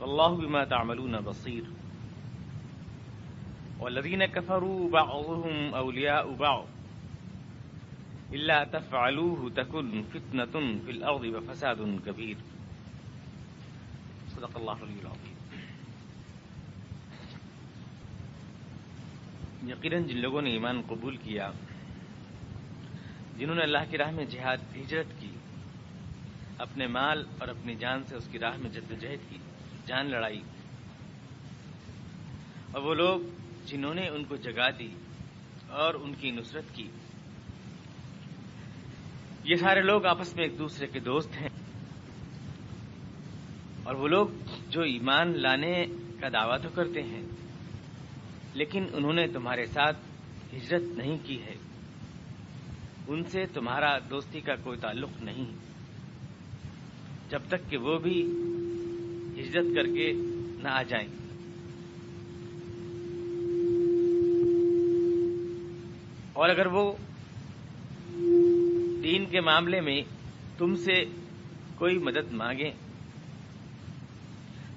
واللہ بما تعملون بصیر والذین کفروا بعضهم اولیاء بعض الا تفعلوه تکن فتنة فی الارض وفساد کبیر. صدق اللہ العلی العظیم. یقیناً جن لوگوں نے ایمان قبول کیا، جنہوں نے اللہ کی راہ میں ہجرت کی، اپنے مال اور اپنی جان سے اس کی راہ میں جدوجہد کی، جان لڑائی، اور وہ لوگ جنہوں نے ان کو جگہ دی اور ان کی نصرت کی، یہ سارے لوگ آپس میں ایک دوسرے کے دوست ہیں. اور وہ لوگ جو ایمان لانے کا دعویٰ تو کرتے ہیں لیکن انہوں نے تمہارے ساتھ ہجرت نہیں کی ہے، ان سے تمہارا دوستی کا کوئی تعلق نہیں جب تک کہ وہ بھی ہجرت کر کے نہ آ جائیں. اور اگر وہ دین کے معاملے میں تم سے کوئی مدد مانگیں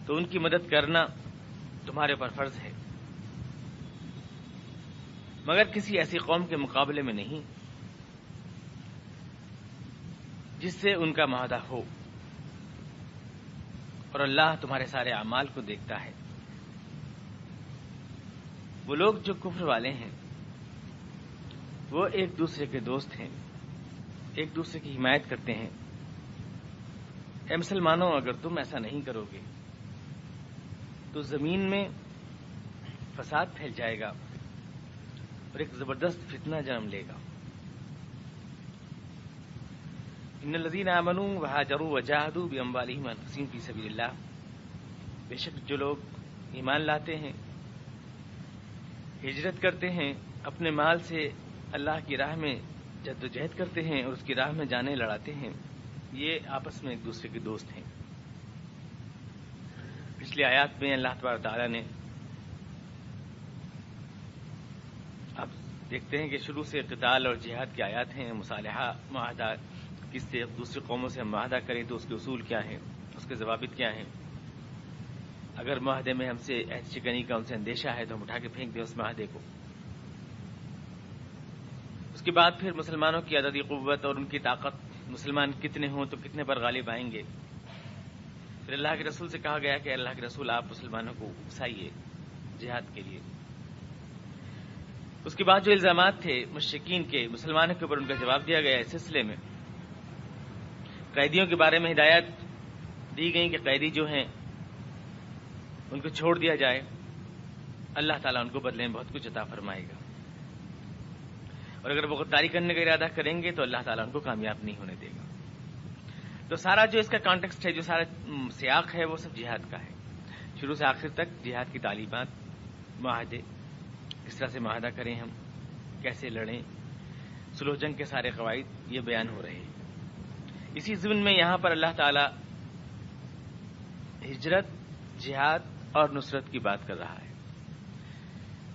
تو ان کی مدد کرنا تمہارے پر فرض ہے، مگر کسی ایسی قوم کے مقابلے میں نہیں جس سے ان کا معاہدہ ہو، اور اللہ تمہارے سارے اعمال کو دیکھتا ہے. وہ لوگ جو کفر والے ہیں وہ ایک دوسرے کے دوست ہیں، ایک دوسرے کی حمایت کرتے ہیں. اے مسلمانوں، اگر تم ایسا نہیں کرو گے تو زمین میں فساد پھیل جائے گا اور ایک زبردست فتنہ جنم لے گا. ان الذین آمنوا وہاجروا وجاہدوا باموالہم وانفسہم فی سبیل اللہ، بے شک جو لوگ ایمان لاتے ہیں، ہجرت کرتے ہیں، اپنے مال سے اللہ کی راہ میں جدوجہد کرتے ہیں اور اس کی راہ میں جانیں لڑاتے ہیں، یہ آپس میں ایک دوسرے کے دوست ہیں. پچھلی آیات میں اللہ تبارک تعالیٰ نے، اب دیکھتے ہیں کہ شروع سے قتال اور جہاد کی آیات ہیں، مصالحہ، معاہدہ، کس سے دوسری قوموں سے ہم معاہدہ کریں تو اس کے اصول کیا ہیں، اس کے ضوابط کیا ہیں. اگر معاہدے میں ہم سے عہد شکنی کا ان سے اندیشہ ہے تو ہم اٹھا کے پھینک دیں اس معاہدے کو. اس کے بعد پھر مسلمانوں کی عددی قوت اور ان کی طاقت، مسلمان کتنے ہوں تو کتنے پر غالب آئیں گے. پھر اللہ کے رسول سے کہا گیا کہ اللہ کے رسول آپ مسلمانوں کو اکسائیے جہاد کے لیے. اس کے بعد جو الزامات تھے مشرکین کے مسلمانوں کے اوپر، ان کا جواب دیا گیا. اس سلسلے میں قیدیوں کے بارے میں ہدایت دی گئی کہ قیدی جو ہیں ان کو چھوڑ دیا جائے، اللہ تعالیٰ ان کو بدلے میں بہت کچھ عطا فرمائے گا، اور اگر وہ غداری کرنے کا ارادہ کریں گے تو اللہ تعالیٰ ان کو کامیاب نہیں ہونے دے گا. تو سارا جو اس کا کانٹیکسٹ ہے، جو سارا سیاق ہے، وہ سب جہاد کا ہے. شروع سے آخر تک جہاد کی تعلیمات، معاہدے، کس طرح سے معاہدہ کریں، ہم کیسے لڑیں، صلح جنگ کے سارے قواعد یہ بیان ہو رہے ہیں. اسی ضمن میں یہاں پر اللہ تعالیٰ ہجرت، جہاد اور نصرت کی بات کر رہا ہے.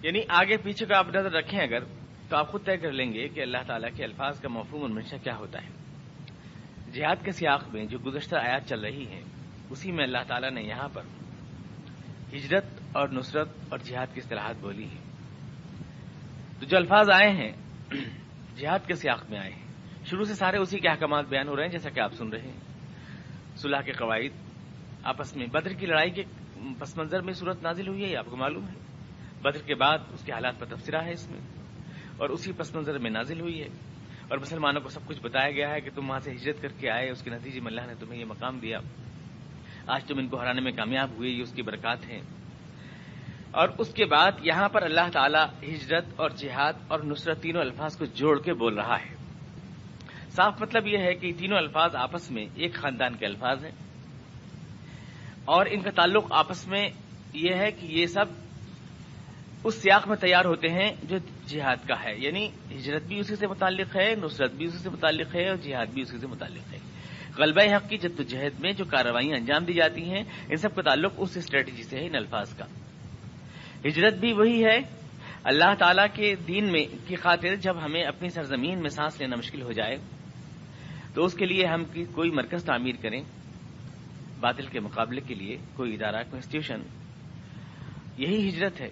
یعنی آگے پیچھے کا آپ نظر رکھیں اگر، تو آپ خود طے کر لیں گے کہ اللہ تعالیٰ کے الفاظ کا مفہوم اور منشا کیا ہوتا ہے. جہاد کے سیاق میں جو گزشتہ آیات چل رہی ہیں اسی میں اللہ تعالیٰ نے یہاں پر ہجرت اور نصرت اور جہاد کی اصطلاحات بولی ہیں. تو جو الفاظ آئے ہیں جہاد کے سیاق میں آئے ہیں، شروع سے سارے اسی کے احکامات بیان ہو رہے ہیں جیسا کہ آپ سن رہے ہیں. صلح کے قواعد، آپس میں بدر کی لڑائی کے پس منظر میں صورت نازل ہوئی ہے، آپ کو معلوم ہے. بدر کے بعد اس کے حالات پر تبصرہ ہے اس میں، اور اسی پس منظر میں نازل ہوئی ہے. اور مسلمانوں کو سب کچھ بتایا گیا ہے کہ تم وہاں سے ہجرت کر کے آئے، اس کے نتیجے میں اللہ نے تمہیں یہ مقام دیا، آج تم ان کو ہرانے میں کامیاب ہوئے، یہ اس کی برکات ہیں. اور اس کے بعد یہاں پر اللہ تعالیٰ ہجرت اور جہاد اور نصرت تینوں الفاظ کو جوڑ کے بول رہا ہے. صاف مطلب یہ ہے کہ یہ تینوں الفاظ آپس میں ایک خاندان کے الفاظ ہیں، اور ان کا تعلق آپس میں یہ ہے کہ یہ سب اس سیاق میں تیار ہوتے ہیں جو جہاد کا ہے. یعنی ہجرت بھی اسی سے متعلق ہے، نصرت بھی اسی سے متعلق ہے، اور جہاد بھی اسی سے متعلق ہے. غلبہ حق کی جدوجہد میں جو کارروائیاں انجام دی جاتی ہیں ان سب کا تعلق اس اسٹریٹجی سے ہے، ان الفاظ کا. ہجرت بھی وہی ہے، اللہ تعالیٰ کے دین میں کی خاطر جب ہمیں اپنی سرزمین میں سانس لینا مشکل ہو جائے تو اس کے لیے ہم کوئی مرکز تعمیر کریں، باطل کے مقابلے کے لیے کوئی ادارہ، کوئی انسٹیٹیوشن، یہی ہجرت ہے.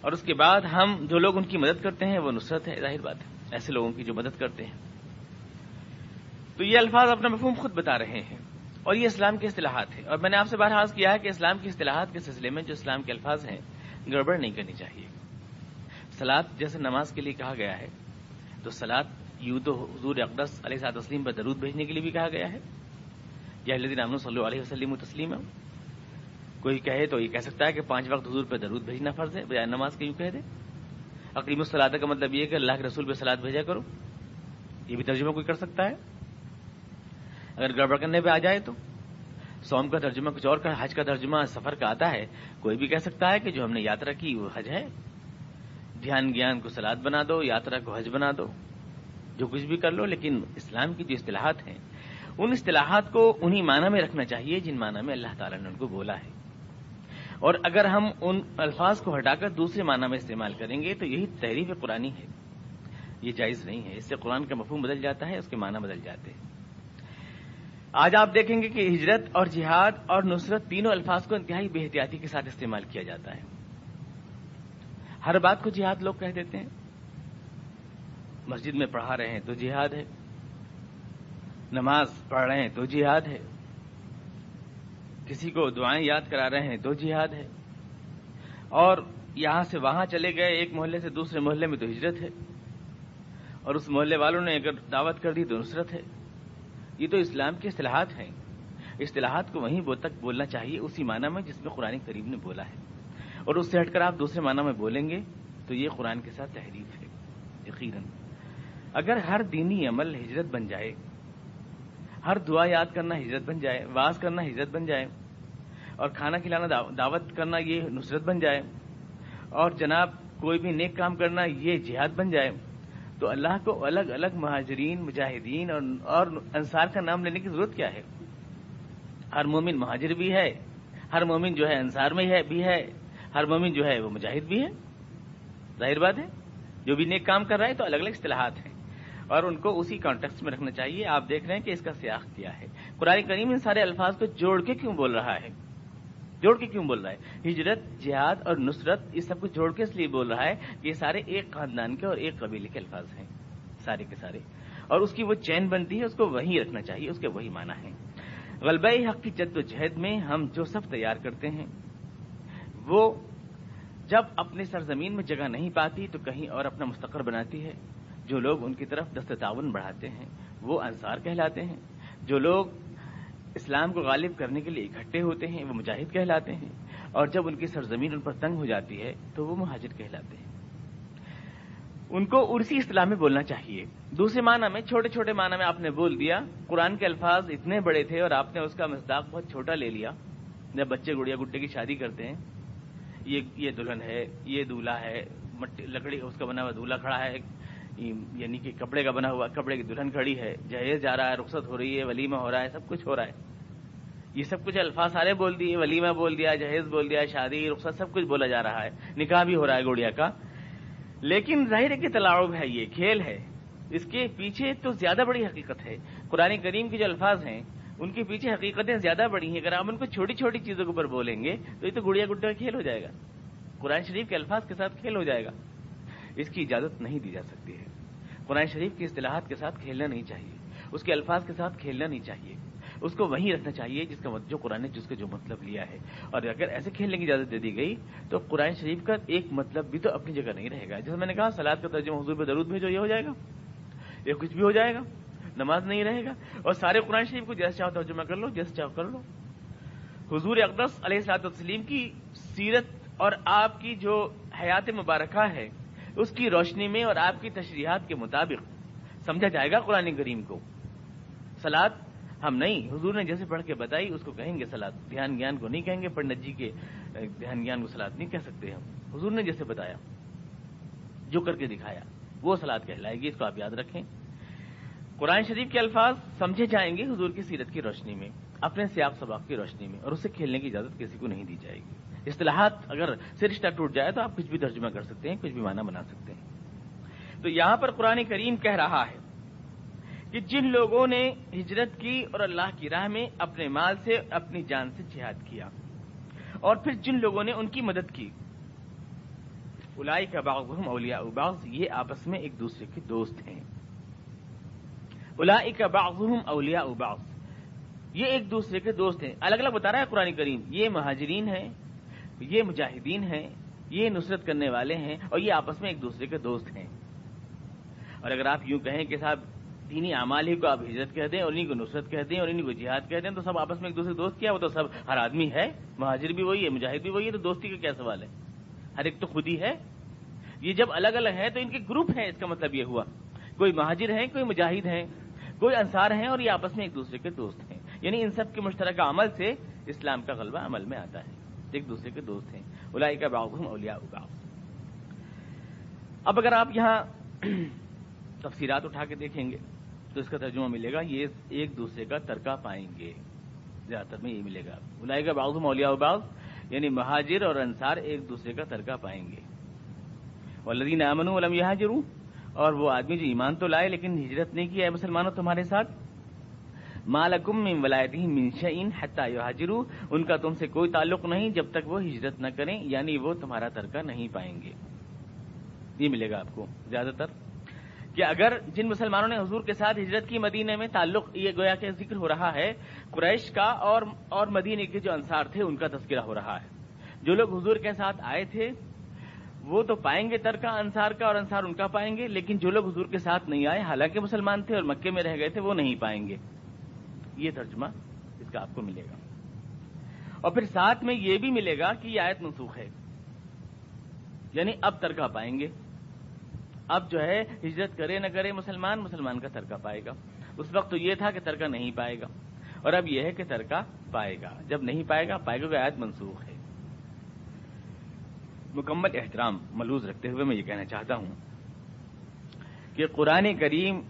اور اس کے بعد ہم جو لوگ ان کی مدد کرتے ہیں وہ نصرت ہے. ظاہر بات ہے ایسے لوگوں کی جو مدد کرتے ہیں. تو یہ الفاظ اپنا مفہوم خود بتا رہے ہیں اور یہ اسلام کے اصطلاحات ہیں. اور میں نے آپ سے بہرحال عرض کیا ہے کہ اسلام کی اصطلاحات کے سلسلے میں جو اسلام کے الفاظ ہیں گڑبڑ نہیں کرنی چاہیے. صلاۃ جیسے نماز کے لیے کہا گیا ہے تو صلاۃ یوں تو حضور اقدس علیہ الصلوۃ والتسلیم پر درود بھیجنے کے لیے بھی کہا گیا ہے، یا الذین آمنوا صلوا علیہ وسلموا تسلیما. کوئی کہے تو یہ کہہ سکتا ہے کہ 5 وقت حضور پہ درود بھیجنا فرض ہے، بجائے نماز کے یوں کہہ دے. اقیموا الصلاۃ کا مطلب یہ ہے کہ اللہ کے رسول پہ صلاۃ بھیجا کرو، یہ بھی ترجمہ کوئی کر سکتا ہے. اگر گڑبڑ کرنے پہ آ جائے تو صوم کا ترجمہ کچھ اور کا، حج کا ترجمہ سفر کا آتا ہے. کوئی بھی کہہ سکتا ہے کہ جو ہم نے یاترا کی وہ حج ہے، دھیان گیان کو صلاۃ بنا دو، یاترا کو حج بنا دو، جو کچھ بھی کر لو. لیکن اسلام کی جو اصطلاحات ہیں ان اصطلاحات کو انہی معنی میں رکھنا چاہیے جن معنی میں اللہ تعالیٰ نے ان کو بولا ہے. اور اگر ہم ان الفاظ کو ہٹا کر دوسرے معنی میں استعمال کریں گے تو یہی تحریف قرآنی ہے. یہ جائز نہیں ہے. اس سے قرآن کا مفہوم بدل جاتا ہے، اس کے معنی بدل جاتے ہیں. آج آپ دیکھیں گے کہ ہجرت اور جہاد اور نصرت تینوں الفاظ کو انتہائی بے احتیاطی کے ساتھ استعمال کیا جاتا ہے. ہر بات کو جہاد لوگ کہہ دیتے ہیں. مسجد میں پڑھا رہے ہیں تو جہاد ہے، نماز پڑھ رہے ہیں تو جہاد ہے، کسی کو دعائیں یاد کرا رہے ہیں تو جہاد ہے، اور یہاں سے وہاں چلے گئے ایک محلے سے دوسرے محلے میں تو ہجرت ہے، اور اس محلے والوں نے اگر دعوت کر دی تو نصرت ہے. یہ تو اسلام کی اصطلاحات ہیں. اصطلاحات کو وہیں تک بولنا چاہیے اسی معنی میں جس میں قرآن کریم نے بولا ہے. اور اس سے ہٹ کر آپ دوسرے معنی میں بولیں گے تو یہ قرآن کے ساتھ تحریف ہے. یقیناً اگر ہر دینی عمل ہجرت بن جائے، ہر دعا یاد کرنا ہجرت بن جائے، واز کرنا ہجرت بن جائے، اور کھانا کھلانا دعوت کرنا یہ نصرت بن جائے، اور جناب کوئی بھی نیک کام کرنا یہ جہاد بن جائے، تو اللہ کو الگ الگ مہاجرین، مجاہدین اور انصار کا نام لینے کی ضرورت کیا ہے؟ ہر مومن مہاجر بھی ہے، ہر مومن جو ہے انصار میں بھی ہے، ہر مومن جو ہے وہ مجاہد بھی ہے. ظاہر بات ہے جو بھی نیک کام کر رہا ہے تو الگ الگ اصطلاحات ہیں اور ان کو اسی کانٹیکسٹ میں رکھنا چاہیے. آپ دیکھ رہے ہیں کہ اس کا سیاق کیا ہے. قرآن کریم ان سارے الفاظ کو جوڑ کے کیوں بول رہا ہے؟ جوڑ کے کیوں بول رہا ہے؟ ہجرت، جہاد اور نصرت اس سب کو جوڑ کے اس لیے بول رہا ہے کہ یہ سارے ایک خاندان کے اور ایک قبیلے کے الفاظ ہیں سارے کے سارے، اور اس کی وہ چین بنتی ہے، اس کو وہیں رکھنا چاہیے، اس کے وہی معنی ہیں. غلبہ حق کی جد و جہد میں ہم جو سب تیار کرتے ہیں وہ جب اپنے سرزمین میں جگہ نہیں پاتی تو کہیں اور اپنا مستقر بناتی ہے. جو لوگ ان کی طرف دست تعاون بڑھاتے ہیں وہ انصار کہلاتے ہیں. جو لوگ اسلام کو غالب کرنے کے لیے اکٹھے ہوتے ہیں وہ مجاہد کہلاتے ہیں، اور جب ان کی سرزمین ان پر تنگ ہو جاتی ہے تو وہ مہاجر کہلاتے ہیں. ان کو اسی اصطلاح میں بولنا چاہیے. دوسرے معنی میں، چھوٹے چھوٹے معنی میں آپ نے بول دیا. قرآن کے الفاظ اتنے بڑے تھے اور آپ نے اس کا مصداق بہت چھوٹا لے لیا. جب بچے گڑیا گڈے کی شادی کرتے ہیں، یہ دلہن ہے، یہ دولہا ہے، لکڑی اس کا بنا ہوا دولہا کھڑا ہے، یعنی کہ کپڑے کا بنا ہوا کپڑے کی دلہن کھڑی ہے، جہیز جا رہا ہے، رخصت ہو رہی ہے، ولیمہ ہو رہا ہے، سب کچھ ہو رہا ہے. یہ سب کچھ الفاظ سارے بول دیے، ولیمہ بول دیا، جہیز بول دیا، شادی، رخصت، سب کچھ بولا جا رہا ہے، نکاح بھی ہو رہا ہے گڑیا کا. لیکن ظاہر ہے کہ تلاعب ہے، یہ کھیل ہے. اس کے پیچھے تو زیادہ بڑی حقیقت ہے. قرآن کریم کے جو الفاظ ہیں ان کے پیچھے حقیقتیں زیادہ بڑی ہیں. اگر آپ ان کو چھوٹی چھوٹی چیزوں کے اوپر بولیں گے تو یہ تو گڑیا گڈے کا کھیل ہو جائے گا، قرآن شریف کے الفاظ کے ساتھ کھیل ہو جائے گا. اس کی اجازت نہیں دی جا سکتی ہے. قرآن شریف کی اصطلاحات کے ساتھ کھیلنا نہیں چاہیے، اس کے الفاظ کے ساتھ کھیلنا نہیں چاہیے. اس کو وہیں رکھنا چاہیے جس کا جو قرآن نے جس کا جو مطلب لیا ہے. اور اگر ایسے کھیلنے کی اجازت دے دی گئی تو قرآن شریف کا ایک مطلب بھی تو اپنی جگہ نہیں رہے گا. جیسے میں نے کہا صلاۃ کا ترجمہ حضور پہ درود بھیجو، یہ ہو جائے گا، یہ کچھ بھی ہو جائے گا، نماز نہیں رہے گا. اور سارے قرآن شریف کو جیسے چاہو ترجمہ کر لو، جیسے چاہو کر لو. حضور اقدس علیہ الصلوۃ والتسلیم کی سیرت اور آپ کی جو حیات مبارکہ ہے اس کی روشنی میں اور آپ کی تشریحات کے مطابق سمجھا جائے گا قرآن کریم کو. صلاۃ ہم نہیں، حضور نے جیسے پڑھ کے بتائی اس کو کہیں گے صلاۃ. دھیان گیان کو نہیں کہیں گے، پنڈت جی کے دھیان گیان کو صلاۃ نہیں کہہ سکتے ہم. حضور نے جیسے بتایا، جو کر کے دکھایا وہ صلاۃ کہلائے گی. اس کو آپ یاد رکھیں. قرآن شریف کے الفاظ سمجھے جائیں گے حضور کی سیرت کی روشنی میں، اپنے سیاق سباق کی روشنی میں، اور اسے کھیلنے کی اجازت کسی کو نہیں دی جائے گی. اصطلاحات اگر سے رشتہ ٹوٹ جائے تو آپ کچھ بھی ترجمہ کر سکتے ہیں، کچھ بھی معنی بنا سکتے ہیں. تو یہاں پر قرآن کریم کہہ رہا ہے کہ جن لوگوں نے ہجرت کی اور اللہ کی راہ میں اپنے مال سے اپنی جان سے جہاد کیا اور پھر جن لوگوں نے ان کی مدد کی، اولئک بعضهم اولیاء بعض، یہ آپس میں ایک دوسرے کے دوست ہیں. اولئک بعضهم اولیاء بعض، یہ ایک دوسرے کے دوست ہیں. الگ الگ بتا رہا ہے قرآن کریم، یہ مہاجرین ہیں، یہ مجاہدین ہیں، یہ نصرت کرنے والے ہیں، اور یہ آپس میں ایک دوسرے کے دوست ہیں. اور اگر آپ یوں کہیں کہ صاحب دینی اعمال ہی کو آپ ہجرت کہہ دیں اور انہیں کو نصرت کہہ دیں اور انہیں کو جہاد کہہ دیں تو سب آپس میں ایک دوسرے کے دوست کیا؟ وہ تو سب ہر آدمی ہے، مہاجر بھی وہی ہے، مجاہد بھی وہی ہے، تو دوستی کا کیا سوال ہے؟ ہر ایک تو خود ہی ہے. یہ جب الگ الگ ہے تو ان کے گروپ ہیں، اس کا مطلب یہ ہوا کوئی مہاجر ہیں، کوئی مجاہد ہیں، کوئی انصار ہیں، اور یہ آپس میں ایک دوسرے کے دوست ہیں. یعنی ان سب کے مشترکہ عمل سے اسلام کا غلبہ عمل میں آتا ہے، ایک دوسرے کے دوست ہیں. اولئک بعضهم اولیاء بعض. اب اگر آپ یہاں تفسیرات اٹھا کے دیکھیں گے تو اس کا ترجمہ ملے گا یہ ایک دوسرے کا ترکہ پائیں گے، زیادہ تر میں یہ ملے گا. اولئک بعضهم اولیاء بعض یعنی مہاجر اور انصار ایک دوسرے کا ترکہ پائیں گے. والذین آمنوا ولم یہاجروا، اور وہ آدمی جو ایمان تو لائے لیکن ہجرت نہیں کی، اے مسلمانوں تمہارے ساتھ، ما لکم من ولایتہم من شیء حتی یہاجروا، ان کا تم سے کوئی تعلق نہیں جب تک وہ ہجرت نہ کریں، یعنی وہ تمہارا ترکہ نہیں پائیں گے. یہ ملے گا آپ کو زیادہ تر کہ اگر جن مسلمانوں نے حضور کے ساتھ ہجرت کی مدینے میں، تعلق یہ گویا کہ ذکر ہو رہا ہے قریش کا اور مدینے کے جو انصار تھے ان کا تذکرہ ہو رہا ہے. جو لوگ حضور کے ساتھ آئے تھے وہ تو پائیں گے ترکہ انصار کا اور انصار ان کا پائیں گے، لیکن جو لوگ حضور کے ساتھ نہیں آئے حالانکہ مسلمان تھے اور مکے میں رہ گئے تھے وہ نہیں پائیں گے. یہ ترجمہ اس کا آپ کو ملے گا. اور پھر ساتھ میں یہ بھی ملے گا کہ یہ آیت منسوخ ہے، یعنی اب ترکہ پائیں گے. اب جو ہے ہجرت کرے نہ کرے مسلمان کا ترکہ پائے گا. اس وقت تو یہ تھا کہ ترکہ نہیں پائے گا، اور اب یہ ہے کہ ترکہ پائے گا. جب نہیں پائے گا کہ آیت منسوخ ہے. مکمل احترام ملحوظ رکھتے ہوئے میں یہ کہنا چاہتا ہوں کہ قرآن کریم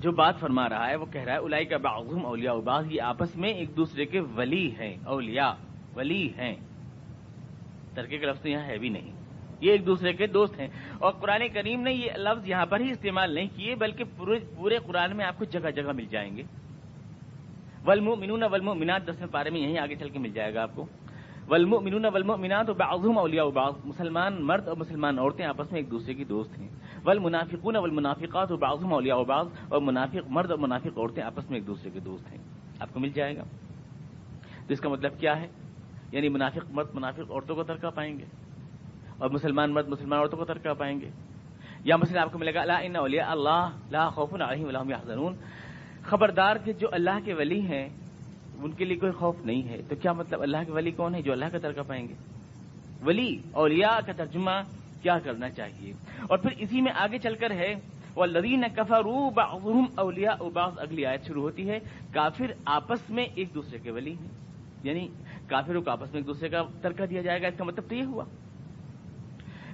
جو بات فرما رہا ہے وہ کہہ رہا ہے اولئک بعضهم اولیاء بعض، یہ آپس میں ایک دوسرے کے ولی ہیں. اولیاء ولی ہیں، ترکے کا لفظ یہاں ہے بھی نہیں، یہ ایک دوسرے کے دوست ہیں. اور قرآن کریم نے یہ لفظ یہاں پر ہی استعمال نہیں کیے بلکہ پورے قرآن میں آپ کو جگہ جگہ مل جائیں گے. والمؤمنون والمؤمنات 10ویں پارے میں یہیں آگے چل کے مل جائے گا آپ کو. والمؤمنون والمؤمنات بعضهم اولیاء بعض، مسلمان مرد اور مسلمان عورتیں آپس میں ایک دوسرے کی دوست ہیں. والمنافقون والمنافقات بعضهم اولیاء بعض، اور منافق مرد اور منافق عورتیں آپس میں ایک دوسرے کے دوست ہیں. آپ کو مل جائے گا. تو اس کا مطلب کیا ہے؟ یعنی منافق مرد منافق عورتوں کو ترکہ پائیں گے اور مسلمان مرد مسلمان عورتوں کو ترکہ پائیں گے. یا مثلا آپ کو ملے گا الا ان اولیاء اللہ لا خوف علیہم ولا هم یحزنون، خبردار کہ جو اللہ کے ولی ہیں ان کے لیے کوئی خوف نہیں ہے. تو کیا مطلب اللہ کے ولی کون ہے؟ جو اللہ کا ترکہ پائیں گے. ولی اولیاء کا ترجمہ کیا کرنا چاہیے؟ اور پھر اسی میں آگے چل کر ہے والذین کفروا بعضهم اولیاء بعض، اگلی آیت شروع ہوتی ہے کافر آپس میں ایک دوسرے کے ولی ہیں، یعنی کافروں کو آپس میں ایک دوسرے کا ترکہ دیا جائے گا. اس کا مطلب تو یہ ہوا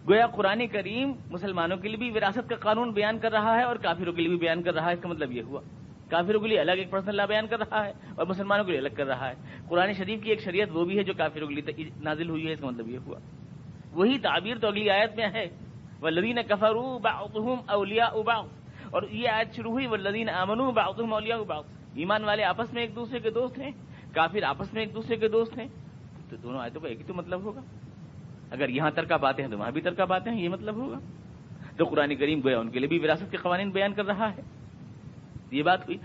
گویا قرآن کریم مسلمانوں کے لیے بھی وراثت کا قانون بیان کر رہا ہے اور کافروں کے لیے بھی بیان کر رہا ہے. اس کا مطلب یہ ہوا کافروں کے لیے الگ ایک پرسنل لا بیان کر رہا ہے اور مسلمانوں کے لیے الگ کر رہا ہے. قرآن شریف کی ایک شریعت وہ بھی ہے جو کافروں کے لیے نازل ہوئی ہے. اس کا مطلب یہ ہوا وہی تعبیر تو اگلی آیت میں ہے والذین کفروا بعضهم اولیاء بعض، اور یہ آیت شروع ہوئی والذین آمنوا بعضهم اولیاء بعض، ایمان والے آپس میں ایک دوسرے کے دوست ہیں، کافر آپس میں ایک دوسرے کے دوست ہیں. تو دونوں آیتوں کا ایک ہی تو مطلب ہوگا. اگر یہاں ترکہ باتیں ہیں تو وہاں بھی ترکہ باتیں ہیں، یہ مطلب ہوگا. تو قرآن کریم گویا ان کے لیے بھی وراثت کے قوانین بیان کر رہا ہے. یہ بات ہوئی.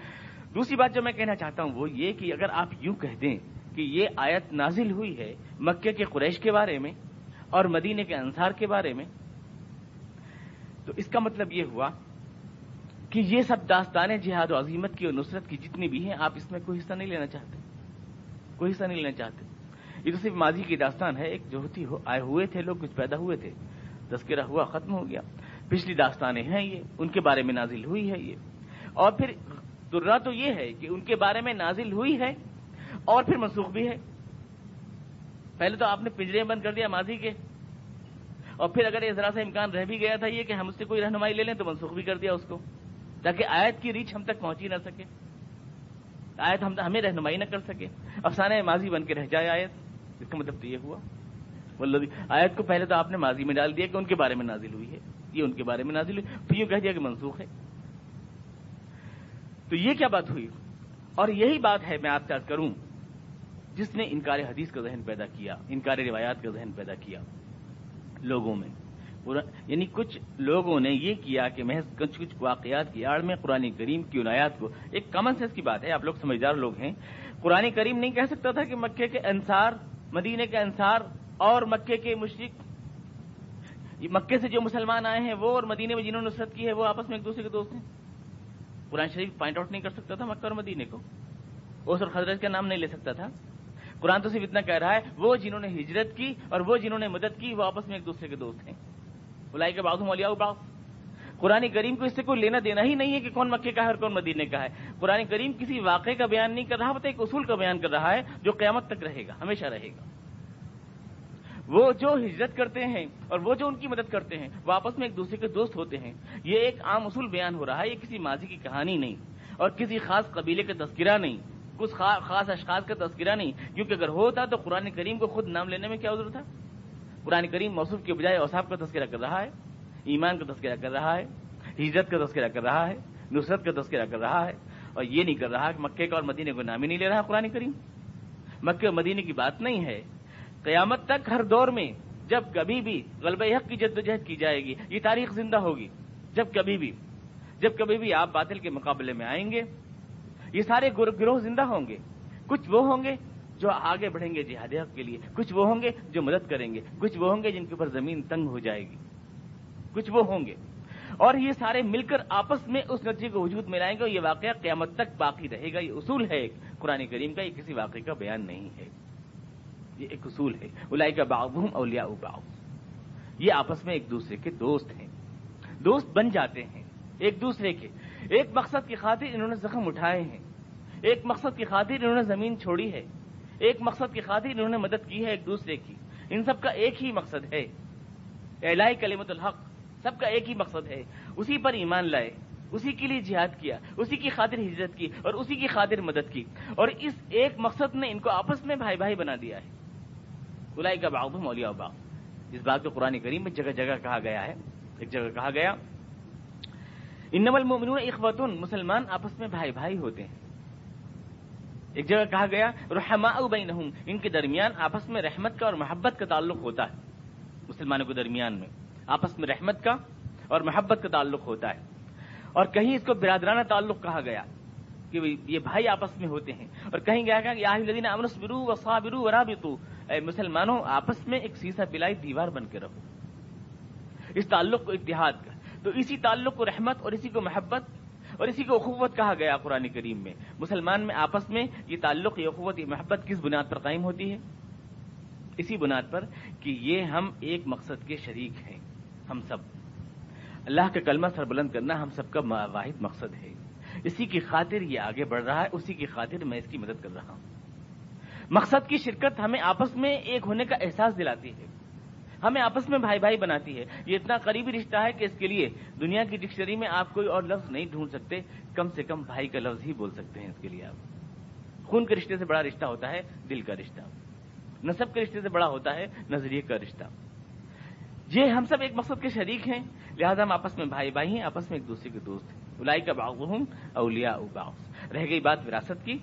دوسری بات جو میں کہنا چاہتا ہوں وہ یہ کہ اگر آپ یوں کہہ دیں کہ یہ آیت نازل ہوئی ہے مکے کے قریش کے بارے میں اور مدینے کے انصار کے بارے میں، تو اس کا مطلب یہ ہوا کہ یہ سب داستانیں جہاد و عظیمت کی اور نصرت کی جتنی بھی ہیں آپ اس میں کوئی حصہ نہیں لینا چاہتے، کوئی حصہ نہیں لینا چاہتے. یہ تو صرف ماضی کی داستان ہے، ایک جو آئے ہوئے تھے لوگ، کچھ پیدا ہوئے تھے، تذکرہ ہوا ختم ہو گیا. پچھلی داستانیں ہیں یہ، ان کے بارے میں نازل ہوئی ہے یہ. اور پھر درہ تو یہ ہے کہ ان کے بارے میں نازل ہوئی ہے اور پھر منسوخ بھی ہے. پہلے تو آپ نے پنجرے بند کر دیا ماضی کے، اور پھر اگر یہ ذرا سا امکان رہ بھی گیا تھا یہ کہ ہم اس سے کوئی رہنمائی لے لیں تو منسوخ بھی کر دیا اس کو، تاکہ آیت کی ریچ ہم تک پہنچ ہی نہ سکے، آیت ہمیں رہنمائی نہ کر سکے، افسانہ ماضی بن کے رہ جائے آیت. اس کا مطلب تو یہ ہوا آیت کو پہلے تو آپ نے ماضی میں ڈال دیا کہ ان کے بارے میں نازل ہوئی ہے، یہ ان کے بارے میں نازل ہوئی، پھر یوں کہہ دیا کہ منسوخ ہے. تو یہ کیا بات ہوئی؟ اور یہی بات ہے میں آپ سے عرض کروں جس نے انکار حدیث کا ذہن پیدا کیا، انکار روایات کا ذہن پیدا کیا لوگوں میں. یعنی کچھ لوگوں نے یہ کیا کہ محض کچھ واقعات کی آڑ میں قرآن کریم کی آیات کو، ایک کامن سینس کی بات ہے، آپ لوگ سمجھدار لوگ ہیں، قرآن کریم نہیں کہہ سکتا تھا کہ مکے کے انصار، مدینے کے انصار اور مکے کے مشرک، مکے سے جو مسلمان آئے ہیں وہ اور مدینے میں جنہوں نے نصرت کی ہے وہ آپس میں ایک دوسرے کے دوست ہیں. قرآن شریف پوائنٹ آؤٹ نہیں کر سکتا تھا مکہ اور مدینے کو، اوس اور خزرج کا نام نہیں لے سکتا تھا. قرآن تو صرف اتنا کہہ رہا ہے وہ جنہوں نے ہجرت کی اور وہ جنہوں نے مدد کی وہ آپس میں ایک دوسرے کے دوست ہیں. اولئک بعضهم اولیاء بعض. قرآن کریم کو اس سے کوئی لینا دینا ہی نہیں ہے کہ کون مکے کا ہے اور کون مدینے کا ہے. قرآن کریم کسی واقعے کا بیان نہیں کر رہا، بلکہ ایک اصول کا بیان کر رہا ہے جو قیامت تک رہے گا، ہمیشہ رہے گا. وہ جو ہجرت کرتے ہیں اور وہ جو ان کی مدد کرتے ہیں وہ آپس میں ایک دوسرے کے دوست ہوتے ہیں. یہ ایک عام اصول بیان ہو رہا ہے، یہ کسی ماضی کی کہانی نہیں اور کسی خاص قبیلے کا تذکرہ نہیں، کچھ خاص اشخاص کا تذکرہ نہیں. کیونکہ اگر ہوتا تو قرآن کریم کو خود نام لینے میں کیا عذر تھا؟ قرآن کریم موصوف کے بجائے اوصاف کا تذکرہ کر رہا ہے، ایمان کا تذکرہ کر رہا ہے، ہجرت کا تذکرہ کر رہا ہے، نصرت کا تذکرہ کر رہا ہے، اور یہ نہیں کر رہا کہ مکے کا اور مدینے کو نام ہی نہیں لے رہا قرآن کریم. مکے اور مدینے کی بات نہیں ہے. قیامت تک ہر دور میں جب کبھی بھی غلبہ حق کی جدوجہد کی جائے گی یہ تاریخ زندہ ہوگی. جب کبھی بھی آپ باطل کے مقابلے میں آئیں گے یہ سارے گروہ زندہ ہوں گے. کچھ وہ ہوں گے جو آگے بڑھیں گے جہاد حق کے لیے، کچھ وہ ہوں گے جو مدد کریں گے، کچھ وہ ہوں گے جن کے اوپر زمین تنگ ہو جائے گی، کچھ وہ ہوں گے، اور یہ سارے مل کر آپس میں اس نتیجے کو وجود میں لائیں گے. اور یہ واقعہ قیامت تک باقی رہے گا. یہ اصول ہے قرآن کریم کا، یہ کسی واقعے کا بیان نہیں ہے، یہ ایک اصول ہے. اولئک بعضهم اولیاء بعض. یہ آپس میں ایک دوسرے کے دوست ہیں، دوست بن جاتے ہیں ایک دوسرے کے. ایک مقصد کی خاطر انہوں نے زخم اٹھائے ہیں، ایک مقصد کی خاطر انہوں نے زمین چھوڑی ہے، ایک مقصد کی خاطر انہوں نے مدد کی ہے ایک دوسرے کی. ان سب کا ایک ہی مقصد ہے، اعلاء کلمۃ الحق. سب کا ایک ہی مقصد ہے، اسی پر ایمان لائے، اسی کے لیے جہاد کیا، اسی کی خاطر ہجرت کی اور اسی کی خاطر مدد کی. اور اس ایک مقصد نے ان کو آپس میں بھائی بھائی بنا دیا ہے. اولئک بعضهم اولیاء بعض. اس بات کو قرآن کریم میں جگہ جگہ کہا گیا ہے. ایک جگہ کہا گیا انما المؤمنون اخوۃ، مسلمان آپس میں بھائی بھائی ہوتے ہیں. ایک جگہ کہا گیا رحماء بینہم، ان کے درمیان آپس میں رحمت کا اور محبت کا تعلق ہوتا ہے. مسلمانوں کے درمیان میں آپس میں رحمت کا اور محبت کا تعلق ہوتا ہے. اور کہیں اس کو برادرانہ تعلق کہا گیا کہ یہ بھائی آپس میں ہوتے ہیں. اور کہیں گیا کہ یا ایھا الذین آمنوا اصبروا وصابروا ورابطوا، اے مسلمانوں آپس میں ایک سیسا پلائی دیوار بن کے رہو. اس تعلق کو اتحاد کا، تو اسی تعلق کو رحمت اور اسی کو محبت اور اسی کو اخوت کہا گیا قرآن کریم میں. مسلمان میں آپس میں یہ تعلق، یہ اخوت، یہ محبت کس بنیاد پر قائم ہوتی ہے؟ اسی بنیاد پر کہ یہ ہم ایک مقصد کے شریک ہیں. ہم سب اللہ کا کلمہ سربلند کرنا ہم سب کا واحد مقصد ہے. اسی کی خاطر یہ آگے بڑھ رہا ہے، اسی کی خاطر میں اس کی مدد کر رہا ہوں. مقصد کی شرکت ہمیں آپس میں ایک ہونے کا احساس دلاتی ہے، ہمیں آپس میں بھائی بھائی بناتی ہے. یہ اتنا قریبی رشتہ ہے کہ اس کے لیے دنیا کی ڈکشنری میں آپ کوئی اور لفظ نہیں ڈھونڈ سکتے. کم سے کم بھائی کا لفظ ہی بول سکتے ہیں اس کے لیے. آپ خون کے رشتے سے بڑا رشتہ ہوتا ہے دل کا رشتہ، نسب کے رشتے سے بڑا ہوتا ہے نظریے کا رشتہ. یہ ہم سب ایک مقصد کے شریک ہیں، لہذا ہم آپس میں بھائی بھائی ہیں، آپس میں ایک دوسرے کے دوست ہیں. اولئک بعضهم اولیاء بعض. رہ گئی بات وراثت کی،